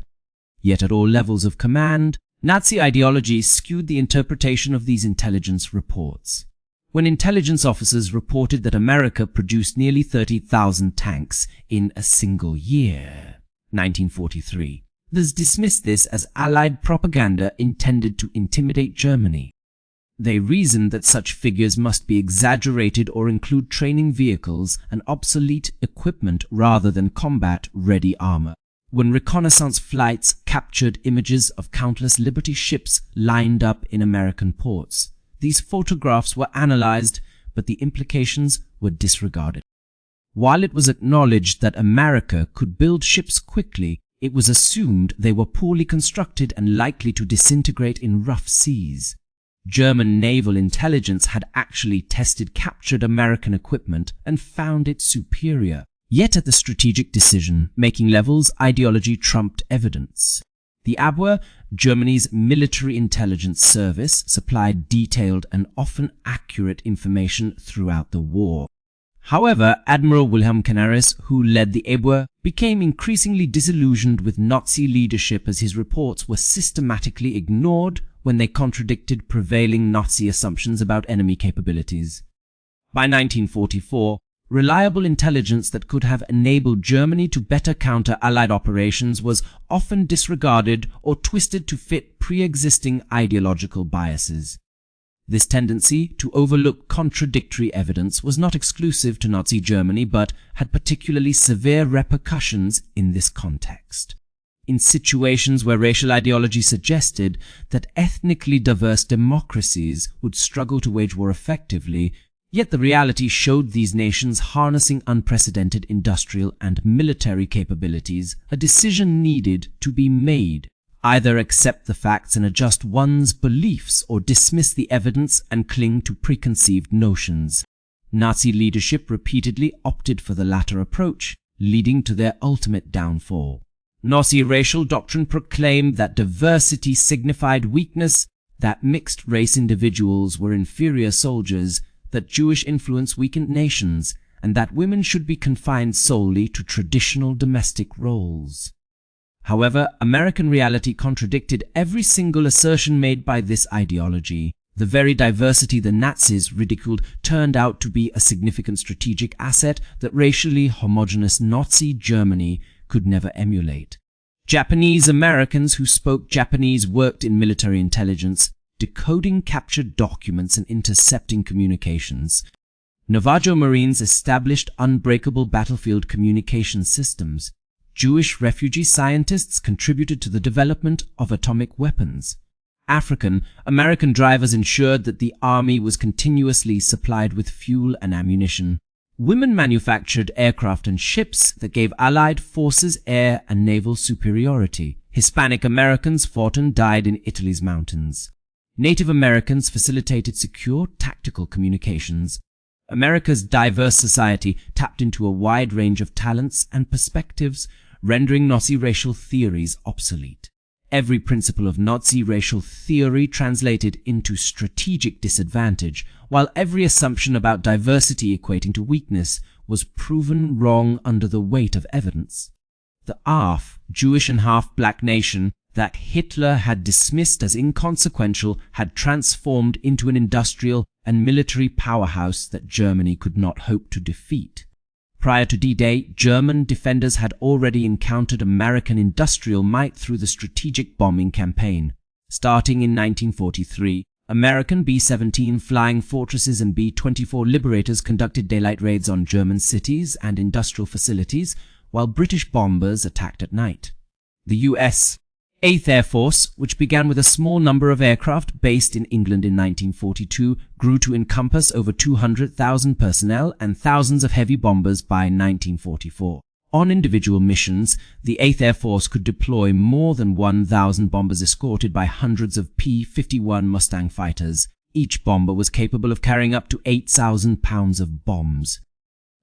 Yet at all levels of command, Nazi ideology skewed the interpretation of these intelligence reports. When intelligence officers reported that America produced nearly 30,000 tanks in a single year, 1943, others dismissed this as Allied propaganda intended to intimidate Germany. They reasoned that such figures must be exaggerated or include training vehicles and obsolete equipment rather than combat-ready armor. When reconnaissance flights captured images of countless Liberty ships lined up in American ports, these photographs were analyzed, but the implications were disregarded. While it was acknowledged that America could build ships quickly, it was assumed they were poorly constructed and likely to disintegrate in rough seas. German naval intelligence had actually tested captured American equipment and found it superior. Yet at the strategic decision-making levels, ideology trumped evidence. The Abwehr, Germany's military intelligence service, supplied detailed and often accurate information throughout the war. However, Admiral Wilhelm Canaris, who led the Abwehr, became increasingly disillusioned with Nazi leadership as his reports were systematically ignored when they contradicted prevailing Nazi assumptions about enemy capabilities. By 1944, reliable intelligence that could have enabled Germany to better counter Allied operations was often disregarded or twisted to fit pre-existing ideological biases. This tendency to overlook contradictory evidence was not exclusive to Nazi Germany but had particularly severe repercussions in this context. In situations where racial ideology suggested that ethnically diverse democracies would struggle to wage war effectively, yet the reality showed these nations harnessing unprecedented industrial and military capabilities, a decision needed to be made. Either accept the facts and adjust one's beliefs or dismiss the evidence and cling to preconceived notions. Nazi leadership repeatedly opted for the latter approach, leading to their ultimate downfall. Nazi racial doctrine proclaimed that diversity signified weakness, that mixed-race individuals were inferior soldiers, that Jewish influence weakened nations, and that women should be confined solely to traditional domestic roles. However, American reality contradicted every single assertion made by this ideology. The very diversity the Nazis ridiculed turned out to be a significant strategic asset that racially homogeneous Nazi Germany could never emulate. Japanese Americans who spoke Japanese worked in military intelligence, decoding captured documents and intercepting communications. Navajo Marines established unbreakable battlefield communication systems. Jewish refugee scientists contributed to the development of atomic weapons. African-American drivers ensured that the army was continuously supplied with fuel and ammunition. Women manufactured aircraft and ships that gave Allied forces air and naval superiority. Hispanic Americans fought and died in Italy's mountains. Native Americans facilitated secure tactical communications. America's diverse society tapped into a wide range of talents and perspectives, rendering Nazi racial theories obsolete. Every principle of Nazi racial theory translated into strategic disadvantage, while every assumption about diversity equating to weakness was proven wrong under the weight of evidence. The half Jewish and half-black nation that Hitler had dismissed as inconsequential had transformed into an industrial and military powerhouse that Germany could not hope to defeat. Prior to D-Day, German defenders had already encountered American industrial might through the strategic bombing campaign. Starting in 1943, American B-17 Flying Fortresses and B-24 Liberators conducted daylight raids on German cities and industrial facilities, while British bombers attacked at night. The U.S. 8th Air Force, which began with a small number of aircraft based in England in 1942, grew to encompass over 200,000 personnel and thousands of heavy bombers by 1944. On individual missions, the 8th Air Force could deploy more than 1,000 bombers escorted by hundreds of P-51 Mustang fighters. Each bomber was capable of carrying up to 8,000 pounds of bombs.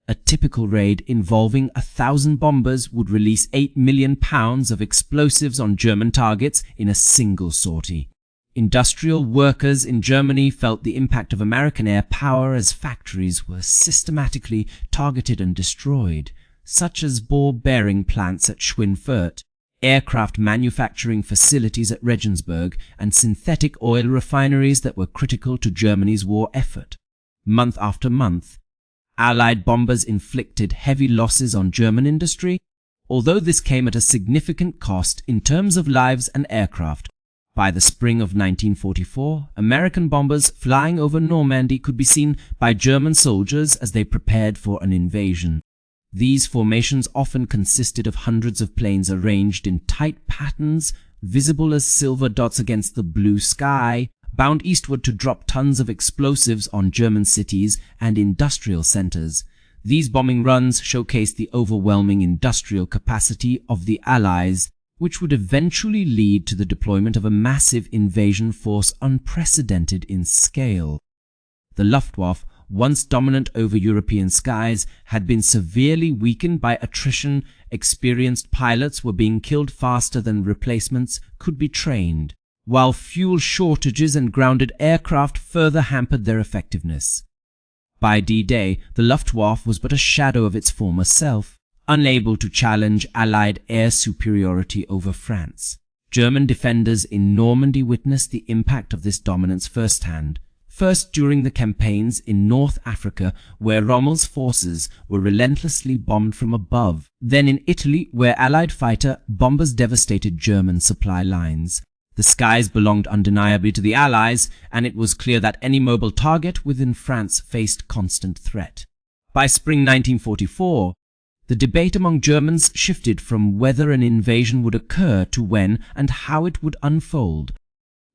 A typical raid involving 1,000 bombers would release 8 million pounds of explosives on German targets in a single sortie. Industrial workers in Germany felt the impact of American air power as factories were systematically targeted and destroyed, such as ball bearing plants at Schweinfurt, aircraft manufacturing facilities at Regensburg, and synthetic oil refineries that were critical to Germany's war effort. Month after month, Allied bombers inflicted heavy losses on German industry, although this came at a significant cost in terms of lives and aircraft. By the spring of 1944, American bombers flying over Normandy could be seen by German soldiers as they prepared for an invasion. These formations often consisted of hundreds of planes arranged in tight patterns, visible as silver dots against the blue sky, bound eastward to drop tons of explosives on German cities and industrial centers. These bombing runs showcased the overwhelming industrial capacity of the Allies, which would eventually lead to the deployment of a massive invasion force unprecedented in scale. The Luftwaffe, once dominant over European skies, had been severely weakened by attrition. Experienced pilots were being killed faster than replacements could be trained, while fuel shortages and grounded aircraft further hampered their effectiveness. By D-Day, the Luftwaffe was but a shadow of its former self, unable to challenge Allied air superiority over France. German defenders in Normandy witnessed the impact of this dominance firsthand. First during the campaigns in North Africa, where Rommel's forces were relentlessly bombed from above. Then in Italy, where Allied fighter bombers devastated German supply lines. The skies belonged undeniably to the Allies, and it was clear that any mobile target within France faced constant threat. By spring 1944, the debate among Germans shifted from whether an invasion would occur to when and how it would unfold.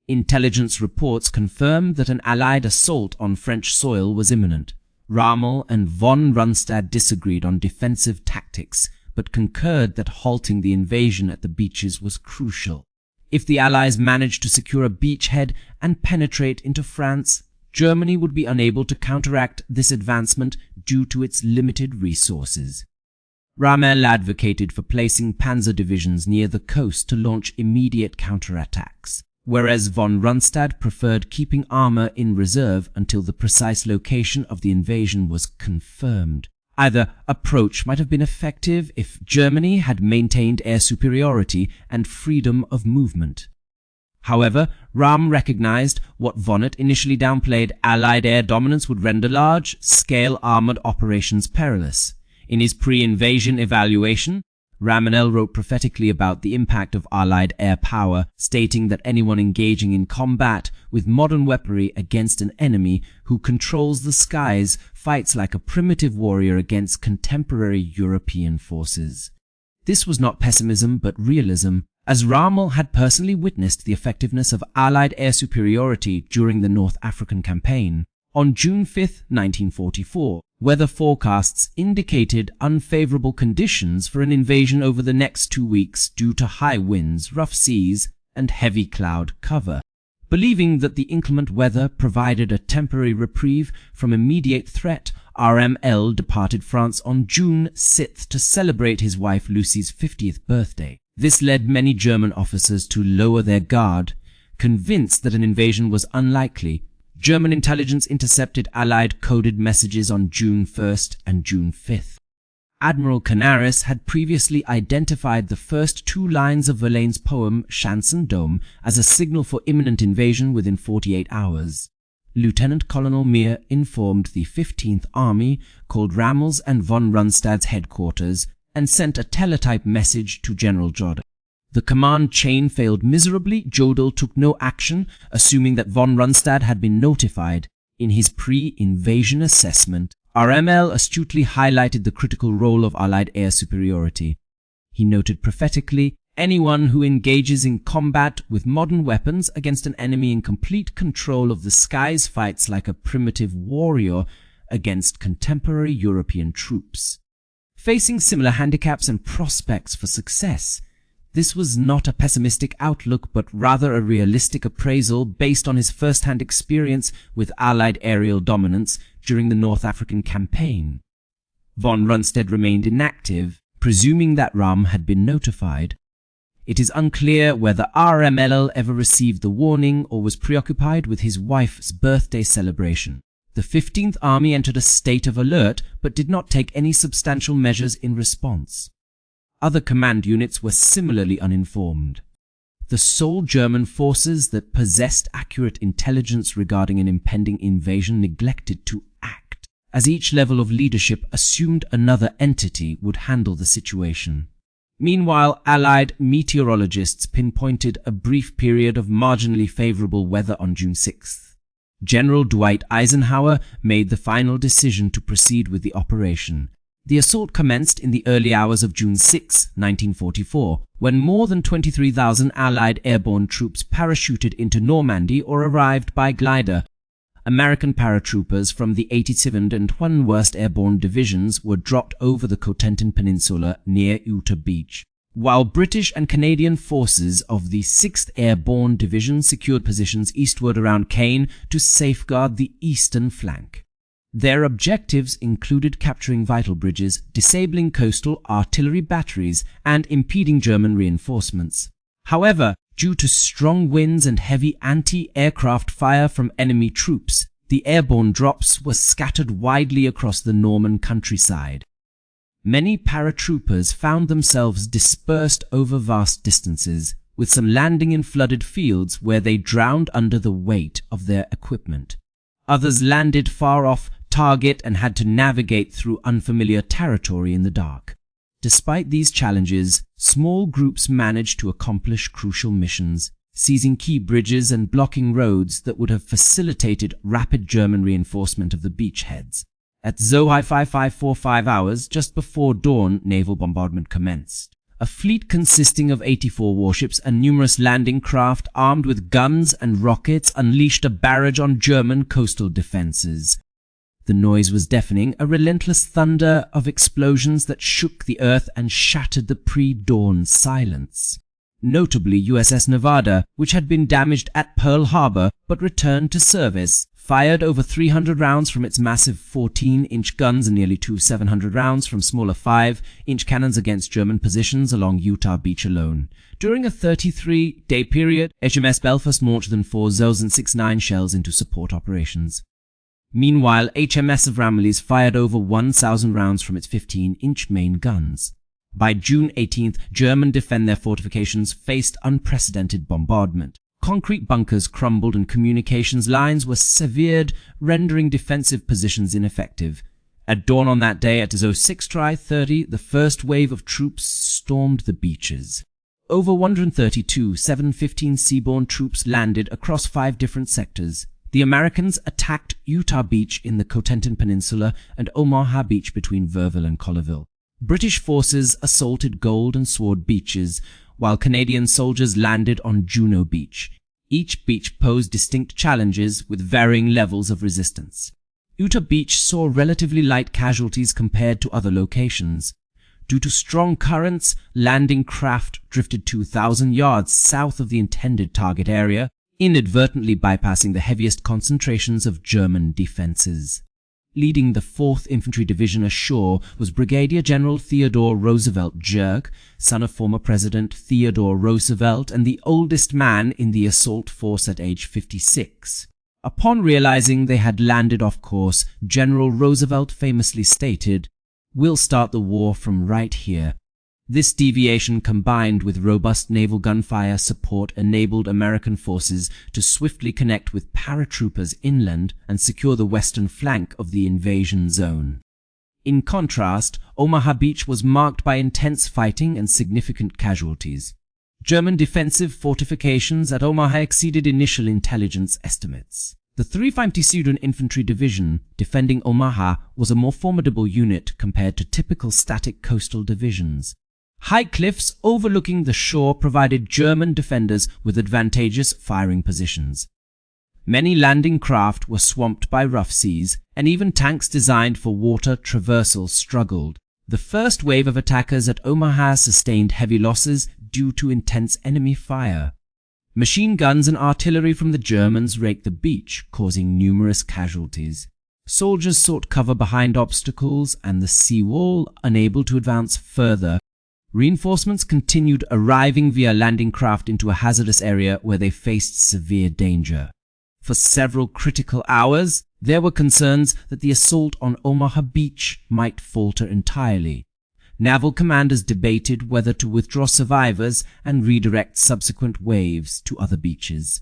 Intelligence reports confirmed that an Allied assault on French soil was imminent. Rommel and von Rundstedt disagreed on defensive tactics, but concurred that halting the invasion at the beaches was crucial. If the Allies managed to secure a beachhead and penetrate into France, Germany would be unable to counteract this advancement due to its limited resources. Rommel advocated for placing panzer divisions near the coast to launch immediate counterattacks, whereas von Rundstedt preferred keeping armor in reserve until the precise location of the invasion was confirmed. Either approach might have been effective if Germany had maintained air superiority and freedom of movement. However, Rommel recognized what Vonnet initially downplayed: Allied air dominance would render large-scale armored operations perilous. In his pre-invasion evaluation, Rommel wrote prophetically about the impact of Allied air power, stating that anyone engaging in combat with modern weaponry against an enemy who controls the skies fights like a primitive warrior against contemporary European forces. This was not pessimism but realism, as Rommel had personally witnessed the effectiveness of Allied air superiority during the North African campaign. On June 5, 1944, weather forecasts indicated unfavorable conditions for an invasion over the next 2 weeks due to high winds, rough seas, and heavy cloud cover. Believing that the inclement weather provided a temporary reprieve from immediate threat, RML departed France on June 6 to celebrate his wife Lucy's 50th birthday. This led many German officers to lower their guard, convinced that an invasion was unlikely. German intelligence intercepted Allied coded messages on June 1st and June 5th. Admiral Canaris had previously identified the first 2 lines of Verlaine's poem Chansondome as a signal for imminent invasion within 48 hours. Lieutenant Colonel Meyer informed the 15th Army, called Rommel's and von Rundstedt's headquarters, and sent a teletype message to General Jodl. The command chain failed miserably. Jodl took no action, assuming that von Rundstedt had been notified. In his pre-invasion assessment, RML astutely highlighted the critical role of Allied air superiority. He noted prophetically, anyone who engages in combat with modern weapons against an enemy in complete control of the skies fights like a primitive warrior against contemporary European troops. Facing similar handicaps and prospects for success, this was not a pessimistic outlook, but rather a realistic appraisal based on his first-hand experience with Allied aerial dominance during the North African campaign. Von Rundstedt remained inactive, presuming that Rommel had been notified. It is unclear whether RML ever received the warning or was preoccupied with his wife's birthday celebration. The 15th Army entered a state of alert, but did not take any substantial measures in response. Other command units were similarly uninformed. The sole German forces that possessed accurate intelligence regarding an impending invasion neglected to act, as each level of leadership assumed another entity would handle the situation. Meanwhile, Allied meteorologists pinpointed a brief period of marginally favorable weather on June 6th. General Dwight Eisenhower made the final decision to proceed with the operation. The assault commenced in the early hours of June 6, 1944, when more than 23,000 Allied airborne troops parachuted into Normandy or arrived by glider. American paratroopers from the 87th and 1st Airborne Divisions were dropped over the Cotentin Peninsula near Utah Beach, while British and Canadian forces of the 6th Airborne Division secured positions eastward around Caen to safeguard the eastern flank. Their objectives included capturing vital bridges, disabling coastal artillery batteries, and impeding German reinforcements. However, due to strong winds and heavy anti-aircraft fire from enemy troops, the airborne drops were scattered widely across the Norman countryside. Many paratroopers found themselves dispersed over vast distances, with some landing in flooded fields where they drowned under the weight of their equipment. Others landed far off target and had to navigate through unfamiliar territory in the dark. Despite these challenges, small groups managed to accomplish crucial missions, seizing key bridges and blocking roads that would have facilitated rapid German reinforcement of the beachheads. At Zohai 5545 hours, just before dawn, naval bombardment commenced. A fleet consisting of 84 warships and numerous landing craft armed with guns and rockets unleashed a barrage on German coastal defenses. The noise was deafening, a relentless thunder of explosions that shook the earth and shattered the pre-dawn silence. Notably, USS Nevada, which had been damaged at Pearl Harbor but returned to service, fired over 300 rounds from its massive 14-inch guns and nearly 700 rounds from smaller 5-inch cannons against German positions along Utah Beach alone. During a 33-day period, HMS Belfast launched than 4 Zosen 69 shells into support operations. Meanwhile, HMS of Ramillies fired over 1,000 rounds from its 15-inch main guns. By June 18th, German defend their fortifications faced unprecedented bombardment. Concrete bunkers crumbled and communications lines were severed, rendering defensive positions ineffective. At dawn on that day, at 06:30, the first wave of troops stormed the beaches. Over 132 715 seaborne troops landed across 5 different sectors. The Americans attacked Utah Beach in the Cotentin Peninsula and Omaha Beach between Verville and Colleyville. British forces assaulted Gold and Sword beaches, while Canadian soldiers landed on Juno Beach. Each beach posed distinct challenges with varying levels of resistance. Utah Beach saw relatively light casualties compared to other locations. Due to strong currents, landing craft drifted 2,000 yards south of the intended target area, inadvertently bypassing the heaviest concentrations of German defenses. Leading the 4th Infantry Division ashore was Brigadier General Theodore Roosevelt Jerk, son of former President Theodore Roosevelt and the oldest man in the assault force at age 56. Upon realizing they had landed off course, General Roosevelt famously stated, "We'll start the war from right here." This deviation, combined with robust naval gunfire support, enabled American forces to swiftly connect with paratroopers inland and secure the western flank of the invasion zone. In contrast, Omaha Beach was marked by intense fighting and significant casualties. German defensive fortifications at Omaha exceeded initial intelligence estimates. The 350 Pseudo Infantry Division defending Omaha was a more formidable unit compared to typical static coastal divisions. High cliffs overlooking the shore provided German defenders with advantageous firing positions. Many landing craft were swamped by rough seas, and even tanks designed for water traversal struggled. The first wave of attackers at Omaha sustained heavy losses due to intense enemy fire. Machine guns and artillery from the Germans raked the beach, causing numerous casualties. Soldiers sought cover behind obstacles and the seawall, unable to advance further. Reinforcements continued arriving via landing craft into a hazardous area where they faced severe danger. For several critical hours, there were concerns that the assault on Omaha Beach might falter entirely. Naval commanders debated whether to withdraw survivors and redirect subsequent waves to other beaches.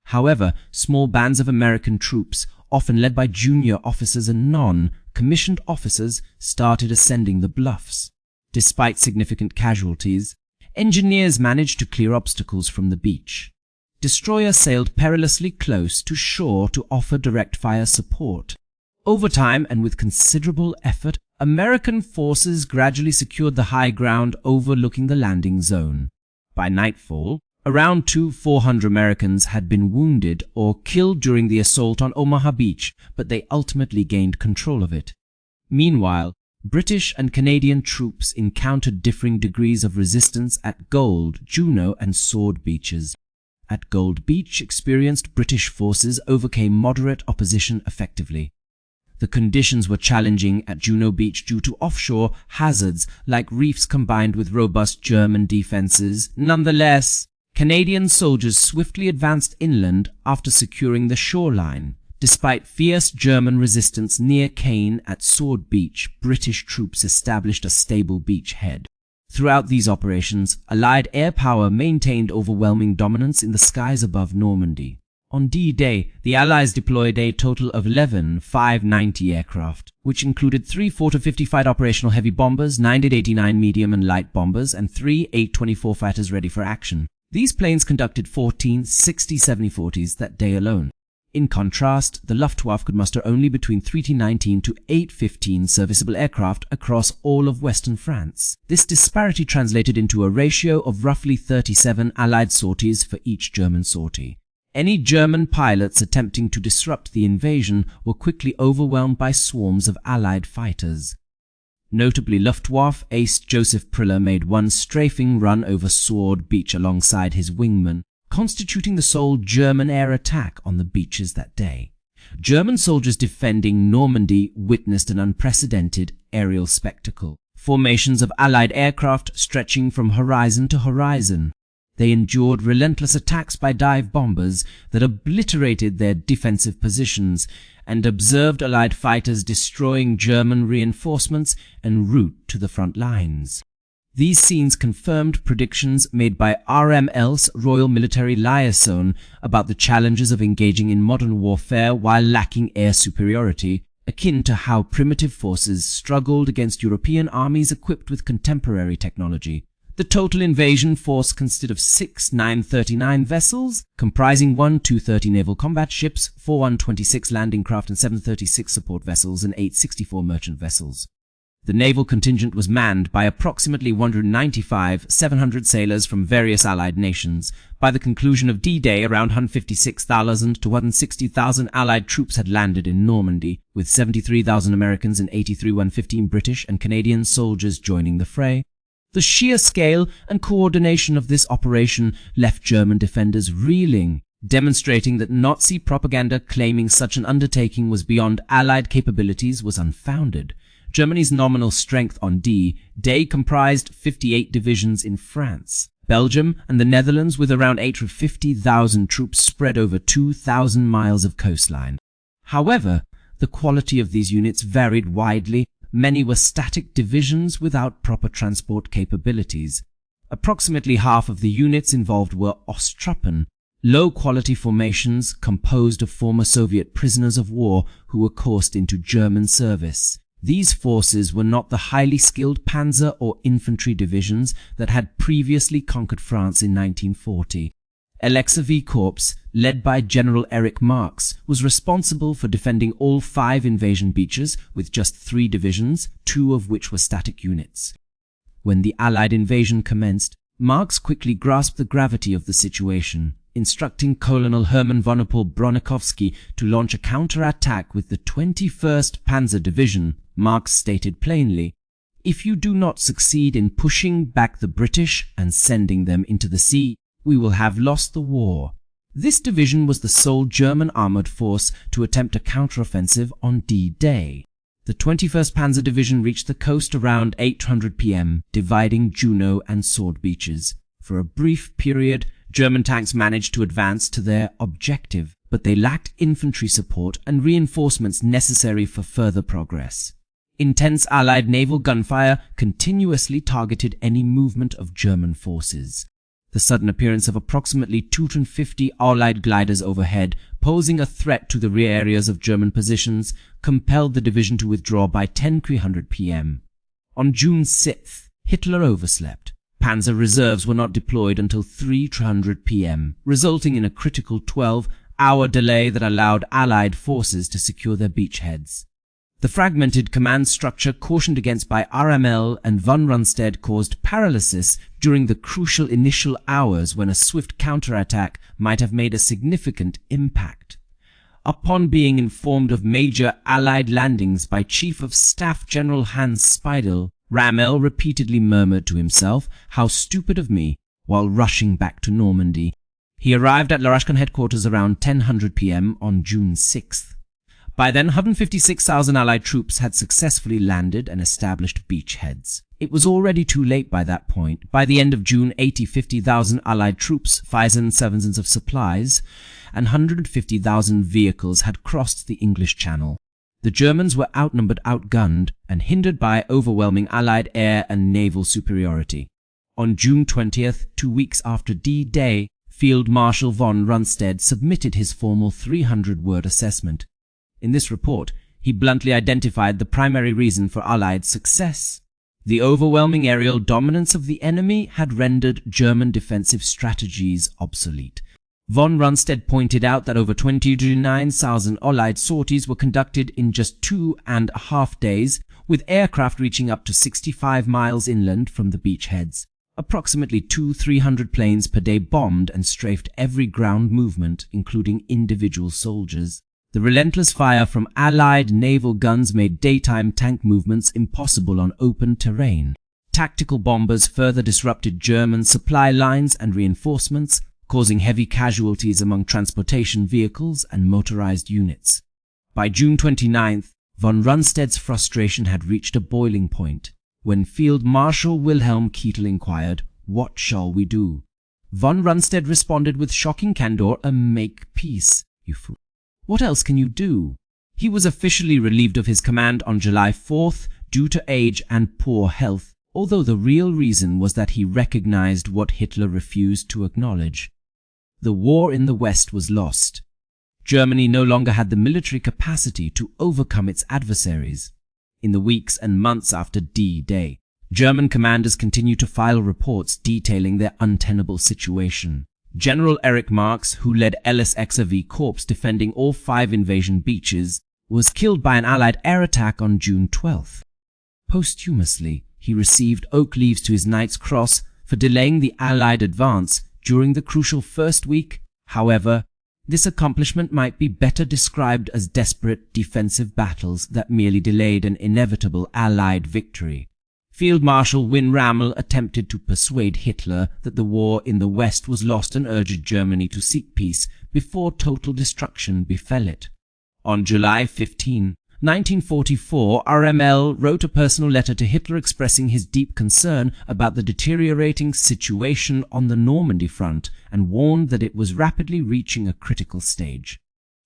However, small bands of American troops, often led by junior officers and non-commissioned officers, started ascending the bluffs. Despite significant casualties, engineers managed to clear obstacles from the beach. Destroyers sailed perilously close to shore to offer direct fire support. Over time and with considerable effort, American forces gradually secured the high ground overlooking the landing zone. By nightfall, around 400 Americans had been wounded or killed during the assault on Omaha Beach, but they ultimately gained control of it. Meanwhile, British and Canadian troops encountered differing degrees of resistance at Gold, Juno, and Sword Beaches. At Gold Beach, experienced British forces overcame moderate opposition effectively. The conditions were challenging at Juno Beach due to offshore hazards like reefs combined with robust German defenses. Nonetheless, Canadian soldiers swiftly advanced inland after securing the shoreline. Despite fierce German resistance near Caen at Sword Beach, British troops established a stable beachhead. Throughout these operations, Allied air power maintained overwhelming dominance in the skies above Normandy. On D-Day, the Allies deployed a total of 11 590 aircraft, which included 3 40-50 fight operational heavy bombers, 9 89 medium and light bombers, and 3 824 fighters ready for action. These planes conducted 14 60-70-40s that day alone. In contrast, the Luftwaffe could muster only between 319 to 815 serviceable aircraft across all of Western France. This disparity translated into a ratio of roughly 37 Allied sorties for each German sortie. Any German pilots attempting to disrupt the invasion were quickly overwhelmed by swarms of Allied fighters. Notably, Luftwaffe ace Joseph Priller made one strafing run over Sword Beach alongside his wingman, constituting the sole German air attack on the beaches that day. German soldiers defending Normandy witnessed an unprecedented aerial spectacle. Formations of Allied aircraft stretching from horizon to horizon. They endured relentless attacks by dive bombers that obliterated their defensive positions and observed Allied fighters destroying German reinforcements en route to the front lines. These scenes confirmed predictions made by RML's Royal Military Liaison about the challenges of engaging in modern warfare while lacking air superiority, akin to how primitive forces struggled against European armies equipped with contemporary technology. The total invasion force consisted of 6 939 vessels, comprising 1 230 naval combat ships, 4 126 landing craft and 736 support vessels and 864 merchant vessels. The naval contingent was manned by approximately 195 700 sailors from various Allied nations. By the conclusion of D-Day, around 156,000 to 160,000 Allied troops had landed in Normandy, with 73,000 Americans and 115 British and Canadian soldiers joining the fray. The sheer scale and coordination of this operation left German defenders reeling, demonstrating that Nazi propaganda claiming such an undertaking was beyond Allied capabilities was unfounded. Germany's nominal strength on D-Day comprised 58 divisions in France, Belgium, and the Netherlands, with around 850,000 troops spread over 2,000 miles of coastline. However, the quality of these units varied widely. Many were static divisions without proper transport capabilities. Approximately half of the units involved were Osttruppen, low-quality formations composed of former Soviet prisoners of war who were coursed into German service. These forces were not the highly skilled panzer or infantry divisions that had previously conquered France in 1940. Alexa V Corps, led by General Erich Marx, was responsible for defending all 5 invasion beaches with just 3 divisions, 2 of which were static units. When the Allied invasion commenced, Marx quickly grasped the gravity of the situation, instructing Colonel Hermann von Bronichowski to launch a counterattack with the 21st Panzer Division. Marx stated plainly, "If you do not succeed in pushing back the British and sending them into the sea, we will have lost the war." This division was the sole German armored force to attempt a counteroffensive on D-Day. The 21st Panzer Division reached the coast around 800 p.m., dividing Juno and Sword Beaches. For a brief period, German tanks managed to advance to their objective, but they lacked infantry support and reinforcements necessary for further progress. Intense Allied naval gunfire continuously targeted any movement of German forces. The sudden appearance of approximately 250 Allied gliders overhead, posing a threat to the rear areas of German positions, compelled the division to withdraw by 10:00 p.m. On June 6th, Hitler overslept. Panzer reserves were not deployed until 3:00 p.m., resulting in a critical 12-hour delay that allowed Allied forces to secure their beachheads. The fragmented command structure cautioned against by RML and von Rundstedt caused paralysis during the crucial initial hours when a swift counterattack might have made a significant impact. Upon being informed of major Allied landings by Chief of Staff General Hans Speidel, Rommel repeatedly murmured to himself, "How stupid of me," while rushing back to Normandy. He arrived at L'Arachcan headquarters around 10:00 p.m. on June 6th. By then, 156,000 Allied troops had successfully landed and established beachheads. It was already too late by that point. By the end of June, 50,000 Allied troops, 5,000 of supplies, and 150,000 vehicles had crossed the English Channel. The Germans were outnumbered, outgunned, and hindered by overwhelming Allied air and naval superiority. On June 20th, 2 weeks after D-Day, Field Marshal von Rundstedt submitted his formal 300-word assessment. In this report, he bluntly identified the primary reason for Allied success. The overwhelming aerial dominance of the enemy had rendered German defensive strategies obsolete. Von Rundstedt pointed out that over 29,000 Allied sorties were conducted in just 2.5 days, with aircraft reaching up to 65 miles inland from the beachheads. Approximately 200-300 planes per day bombed and strafed every ground movement, including individual soldiers. The relentless fire from Allied naval guns made daytime tank movements impossible on open terrain. Tactical bombers further disrupted German supply lines and reinforcements, causing heavy casualties among transportation vehicles and motorized units. By June 29th, von Rundstedt's frustration had reached a boiling point. When Field Marshal Wilhelm Keitel inquired, "What shall we do?" Von Rundstedt responded with shocking candor, "Make peace, you fool. What else can you do?" He was officially relieved of his command on July 4th due to age and poor health, although the real reason was that he recognized what Hitler refused to acknowledge. The war in the West was lost. Germany no longer had the military capacity to overcome its adversaries. In the weeks and months after D-Day, German commanders continued to file reports detailing their untenable situation. General Erich Marx, who led LSXV Corps defending all 5 invasion beaches, was killed by an Allied air attack on June 12th. Posthumously, he received oak leaves to his Knight's Cross for delaying the Allied advance during the crucial first week. However, this accomplishment might be better described as desperate defensive battles that merely delayed an inevitable Allied victory. Field Marshal Win Rommel attempted to persuade Hitler that the war in the West was lost and urged Germany to seek peace before total destruction befell it. On July 15, 1944, RML wrote a personal letter to Hitler expressing his deep concern about the deteriorating situation on the Normandy front and warned that it was rapidly reaching a critical stage.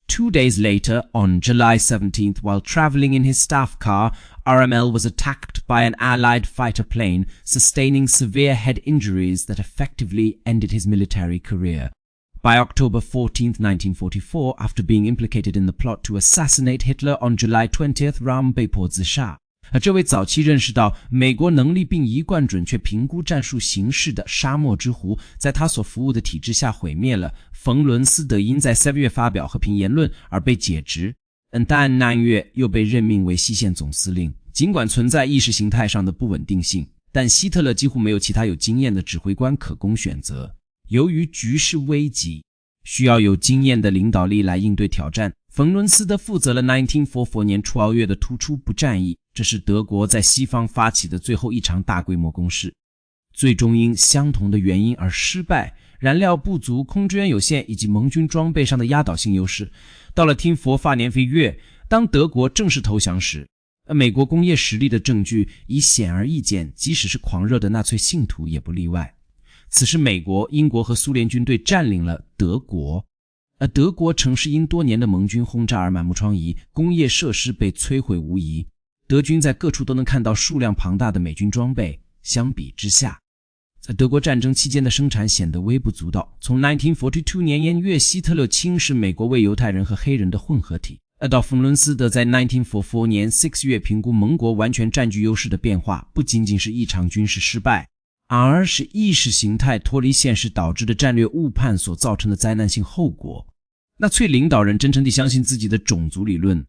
2 days later, on July 17th, while traveling in his staff car, RML was attacked by an Allied fighter plane, sustaining severe head injuries that effectively ended his military career. By October 14, 1944, after being implicated in the plot to assassinate Hitler on July 20th, Ram 被迫自杀。这位早期认识到美国能力并一贯准确评估战术形势的沙漠之狐，在他所服务的体制下毁灭了。冯伦斯德因在3月发表和平言论而被解职，但那月又被任命为西线总司令。尽管存在意识形态上的不稳定性，但希特勒几乎没有其他有经验的指挥官可供选择。由于局势危急，需要有经验的领导力来应对挑战。冯伦斯德负责了1944年12月的突出部战役，这是德国在西方发起的最后一场大规模攻势，最终因相同的原因而失败，燃料不足、空支援有限以及盟军装备上的压倒性优势。到了听佛发年飞月，当德国正式投降时，美国工业实力的证据已显而易见，即使是狂热的纳粹信徒也不例外。此时美国、英国和苏联军队占领了德国，德国城市因多年的盟军轰炸而满目疮痍，工业设施被摧毁无疑。德军在各处都能看到数量庞大的美军装备，相比之下，在德国战争期间的生产显得微不足道。从1942年1月，希特勒轻视美国为犹太人和黑人的混合体，阿道夫·伦斯德在1944年6月评估盟国完全占据优势的变化，不仅仅是一场军事失败，而是意识形态脱离现实导致的战略误判所造成的灾难性后果。纳粹领导人真诚地相信自己的种族理论，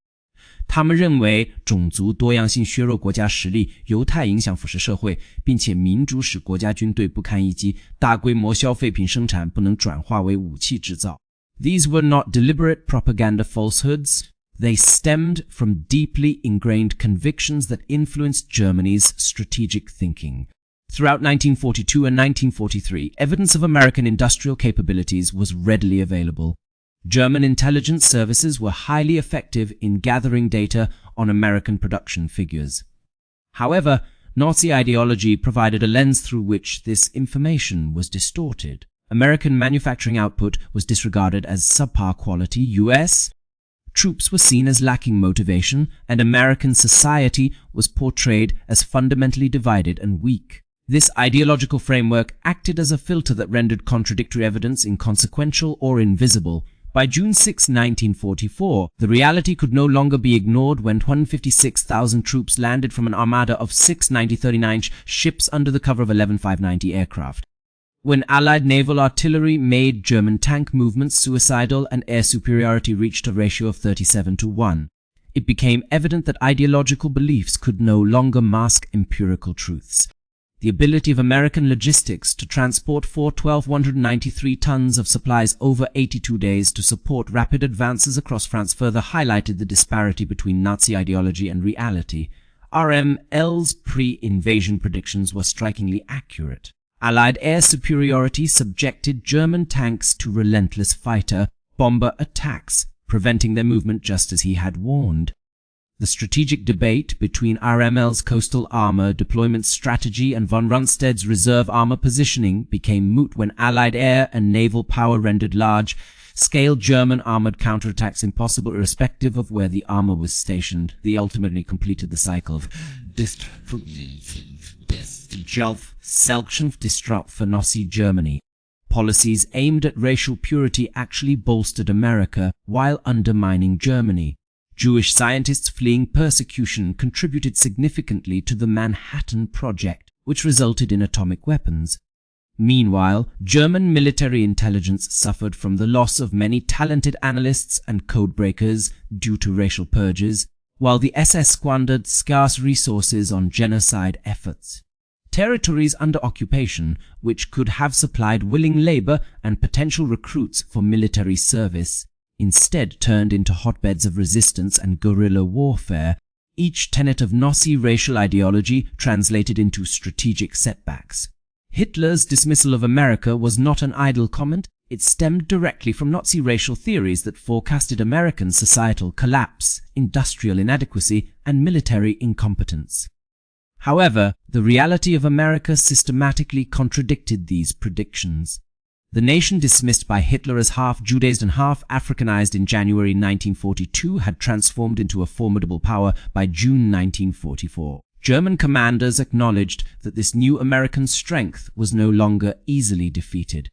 他们认为种族多样性削弱国家实力，犹太影响腐蚀社会，并且民主使国家军队不堪一击，大规模消费品生产不能转化为武器制造。These were not deliberate propaganda falsehoods. They stemmed from deeply ingrained convictions that influenced Germany's strategic thinking. Throughout 1942 and 1943, evidence of American industrial capabilities was readily available. German intelligence services were highly effective in gathering data on American production figures. However, Nazi ideology provided a lens through which this information was distorted. American manufacturing output was disregarded as subpar quality. US troops were seen as lacking motivation, and American society was portrayed as fundamentally divided and weak. This ideological framework acted as a filter that rendered contradictory evidence inconsequential or invisible. By June 6, 1944, the reality could no longer be ignored when 156,000 troops landed from an armada of 6 90-39 ships under the cover of 11 590 aircraft. When Allied naval artillery made German tank movements suicidal and air superiority reached a ratio of 37-1, it became evident that ideological beliefs could no longer mask empirical truths. The ability of American logistics to transport 1,293 tons of supplies over 82 days to support rapid advances across France further highlighted the disparity between Nazi ideology and reality. RML's pre-invasion predictions were strikingly accurate. Allied air superiority subjected German tanks to relentless fighter-bomber attacks, preventing their movement just as he had warned. The strategic debate between RML's coastal armor deployment strategy and von Rundstedt's reserve armor positioning became moot when Allied air and naval power rendered large-scale German armored counterattacks impossible irrespective of where the armor was stationed. They ultimately completed the cycle of self-destruct for Nazi Germany. Policies aimed at racial purity actually bolstered America while undermining Germany. Jewish scientists fleeing persecution contributed significantly to the Manhattan Project, which resulted in atomic weapons. Meanwhile, German military intelligence suffered from the loss of many talented analysts and codebreakers due to racial purges, while the SS squandered scarce resources on genocide efforts. Territories under occupation, which could have supplied willing labor and potential recruits for military service, instead turned into hotbeds of resistance and guerrilla warfare, each tenet of Nazi racial ideology translated into strategic setbacks. Hitler's dismissal of America was not an idle comment. It stemmed directly from Nazi racial theories that forecasted American societal collapse, industrial inadequacy, and military incompetence. However, the reality of America systematically contradicted these predictions. The nation dismissed by Hitler as half Judaized and half Africanized in January 1942 had transformed into a formidable power by June 1944. German commanders acknowledged that this new American strength was no longer easily defeated.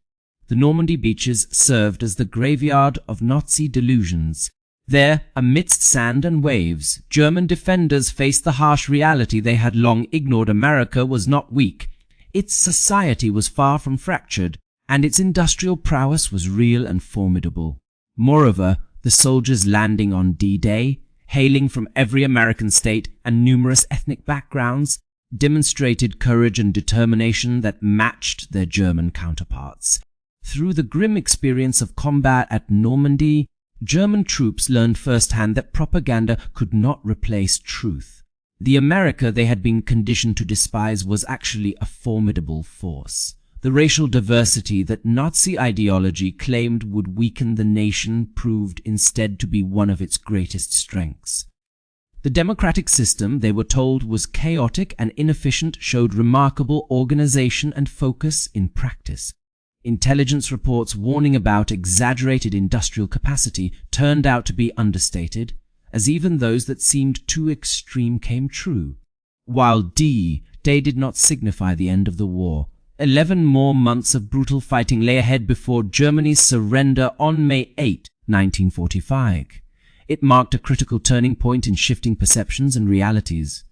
The Normandy beaches served as the graveyard of Nazi delusions. There, amidst sand and waves, German defenders faced the harsh reality they had long ignored. America was not weak. Its society was far from fractured, and its industrial prowess was real and formidable. Moreover, the soldiers landing on D-Day, hailing from every American state and numerous ethnic backgrounds, demonstrated courage and determination that matched their German counterparts. Through the grim experience of combat at Normandy, German troops learned firsthand that propaganda could not replace truth. The America they had been conditioned to despise was actually a formidable force. The racial diversity that Nazi ideology claimed would weaken the nation proved instead to be one of its greatest strengths. The democratic system, they were told, was chaotic and inefficient, showed remarkable organization and focus in practice. Intelligence reports warning about exaggerated industrial capacity turned out to be understated, as even those that seemed too extreme came true. While D-Day did not signify the end of the war, 11 more months of brutal fighting lay ahead before Germany's surrender on May 8, 1945. It marked a critical turning point in shifting perceptions and realities.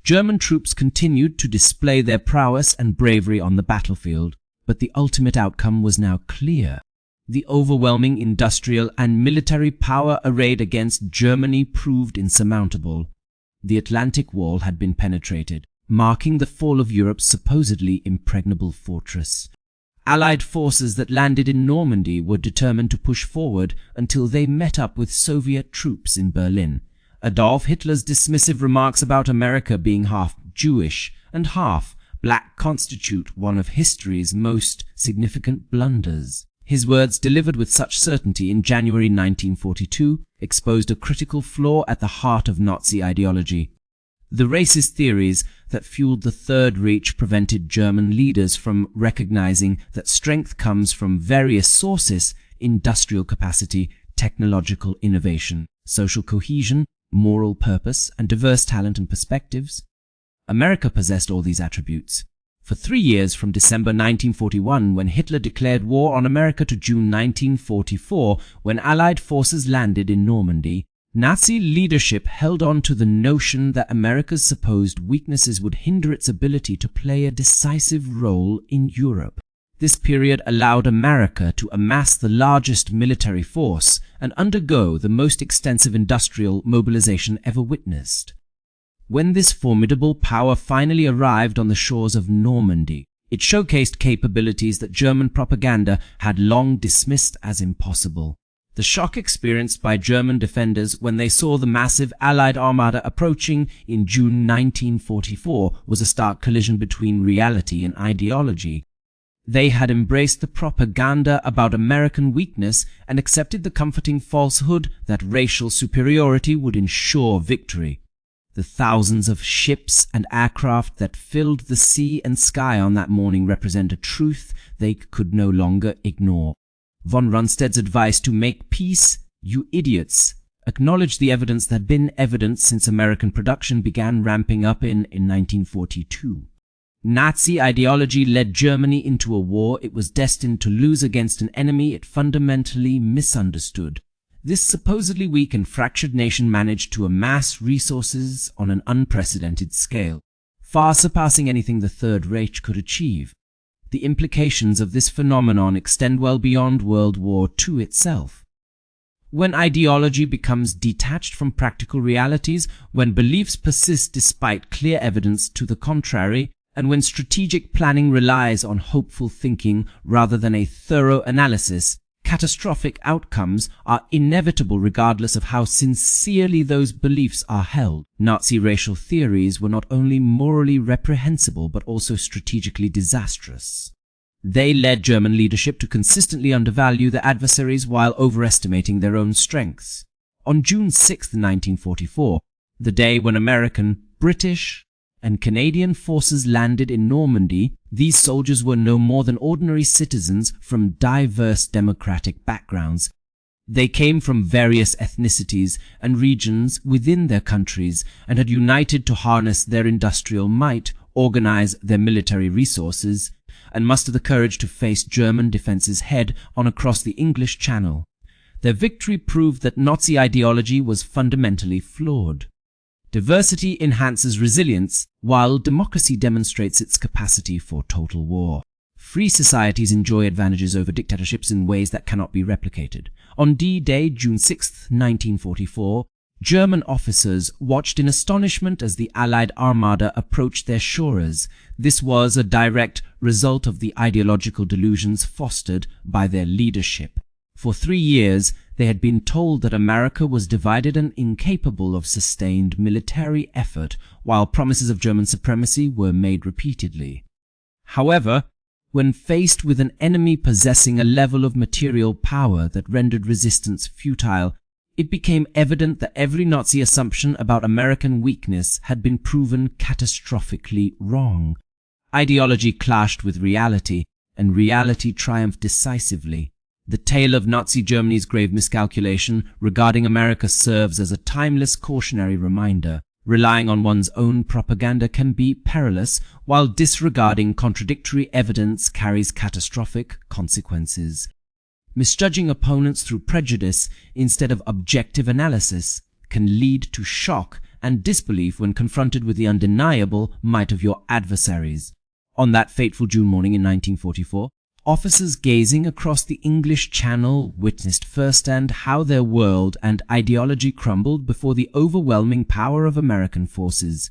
German troops continued to display their prowess and bravery on the battlefield, but the ultimate outcome was now clear. The overwhelming industrial and military power arrayed against Germany proved insurmountable. The Atlantic Wall had been penetrated, marking the fall of Europe's supposedly impregnable fortress. Allied forces that landed in Normandy were determined to push forward until they met up with Soviet troops in Berlin. Adolf Hitler's dismissive remarks about America being half Jewish and half black constitute one of history's most significant blunders. His words, delivered with such certainty in January 1942, exposed a critical flaw at the heart of Nazi ideology. The racist theories that fueled the Third Reich prevented German leaders from recognizing that strength comes from various sources: industrial capacity, technological innovation, social cohesion, moral purpose, and diverse talent and perspectives. America possessed all these attributes. For 3 years, from December 1941, when Hitler declared war on America, to June 1944, when Allied forces landed in Normandy, Nazi leadership held on to the notion that America's supposed weaknesses would hinder its ability to play a decisive role in Europe. This period allowed America to amass the largest military force and undergo the most extensive industrial mobilization ever witnessed. When this formidable power finally arrived on the shores of Normandy, it showcased capabilities that German propaganda had long dismissed as impossible. The shock experienced by German defenders when they saw the massive Allied armada approaching in June 1944 was a stark collision between reality and ideology. They had embraced the propaganda about American weakness and accepted the comforting falsehood that racial superiority would ensure victory. The thousands of ships and aircraft that filled the sea and sky on that morning represent a truth they could no longer ignore. Von Rundstedt's advice to make peace, you idiots, acknowledged the evidence that had been evident since American production began ramping up in 1942. Nazi ideology led Germany into a war it was destined to lose against an enemy it fundamentally misunderstood. This supposedly weak and fractured nation managed to amass resources on an unprecedented scale, far surpassing anything the Third Reich could achieve. The implications of this phenomenon extend well beyond World War II itself. When ideology becomes detached from practical realities, when beliefs persist despite clear evidence to the contrary, and when strategic planning relies on hopeful thinking rather than a thorough analysis, catastrophic outcomes are inevitable regardless of how sincerely those beliefs are held. Nazi racial theories were not only morally reprehensible but also strategically disastrous. They led German leadership to consistently undervalue their adversaries while overestimating their own strengths. On June 6, 1944, the day when American, British, and Canadian forces landed in Normandy, these soldiers were no more than ordinary citizens from diverse democratic backgrounds. They came from various ethnicities and regions within their countries and had united to harness their industrial might, organize their military resources, and muster the courage to face German defenses head-on across the English Channel. Their victory proved that Nazi ideology was fundamentally flawed. Diversity enhances resilience, while democracy demonstrates its capacity for total war. Free societies enjoy advantages over dictatorships in ways that cannot be replicated. On D-Day, June 6, 1944, German officers watched in astonishment as the Allied armada approached their shores. This was a direct result of the ideological delusions fostered by their leadership. For 3 years, they had been told that America was divided and incapable of sustained military effort, while promises of German supremacy were made repeatedly. However, when faced with an enemy possessing a level of material power that rendered resistance futile, it became evident that every Nazi assumption about American weakness had been proven catastrophically wrong. Ideology clashed with reality, and reality triumphed decisively. The tale of Nazi Germany's grave miscalculation regarding America serves as a timeless cautionary reminder. Relying on one's own propaganda can be perilous, while disregarding contradictory evidence carries catastrophic consequences. Misjudging opponents through prejudice instead of objective analysis can lead to shock and disbelief when confronted with the undeniable might of your adversaries. On that fateful June morning in 1944, officers gazing across the English Channel witnessed firsthand how their world and ideology crumbled before the overwhelming power of American forces.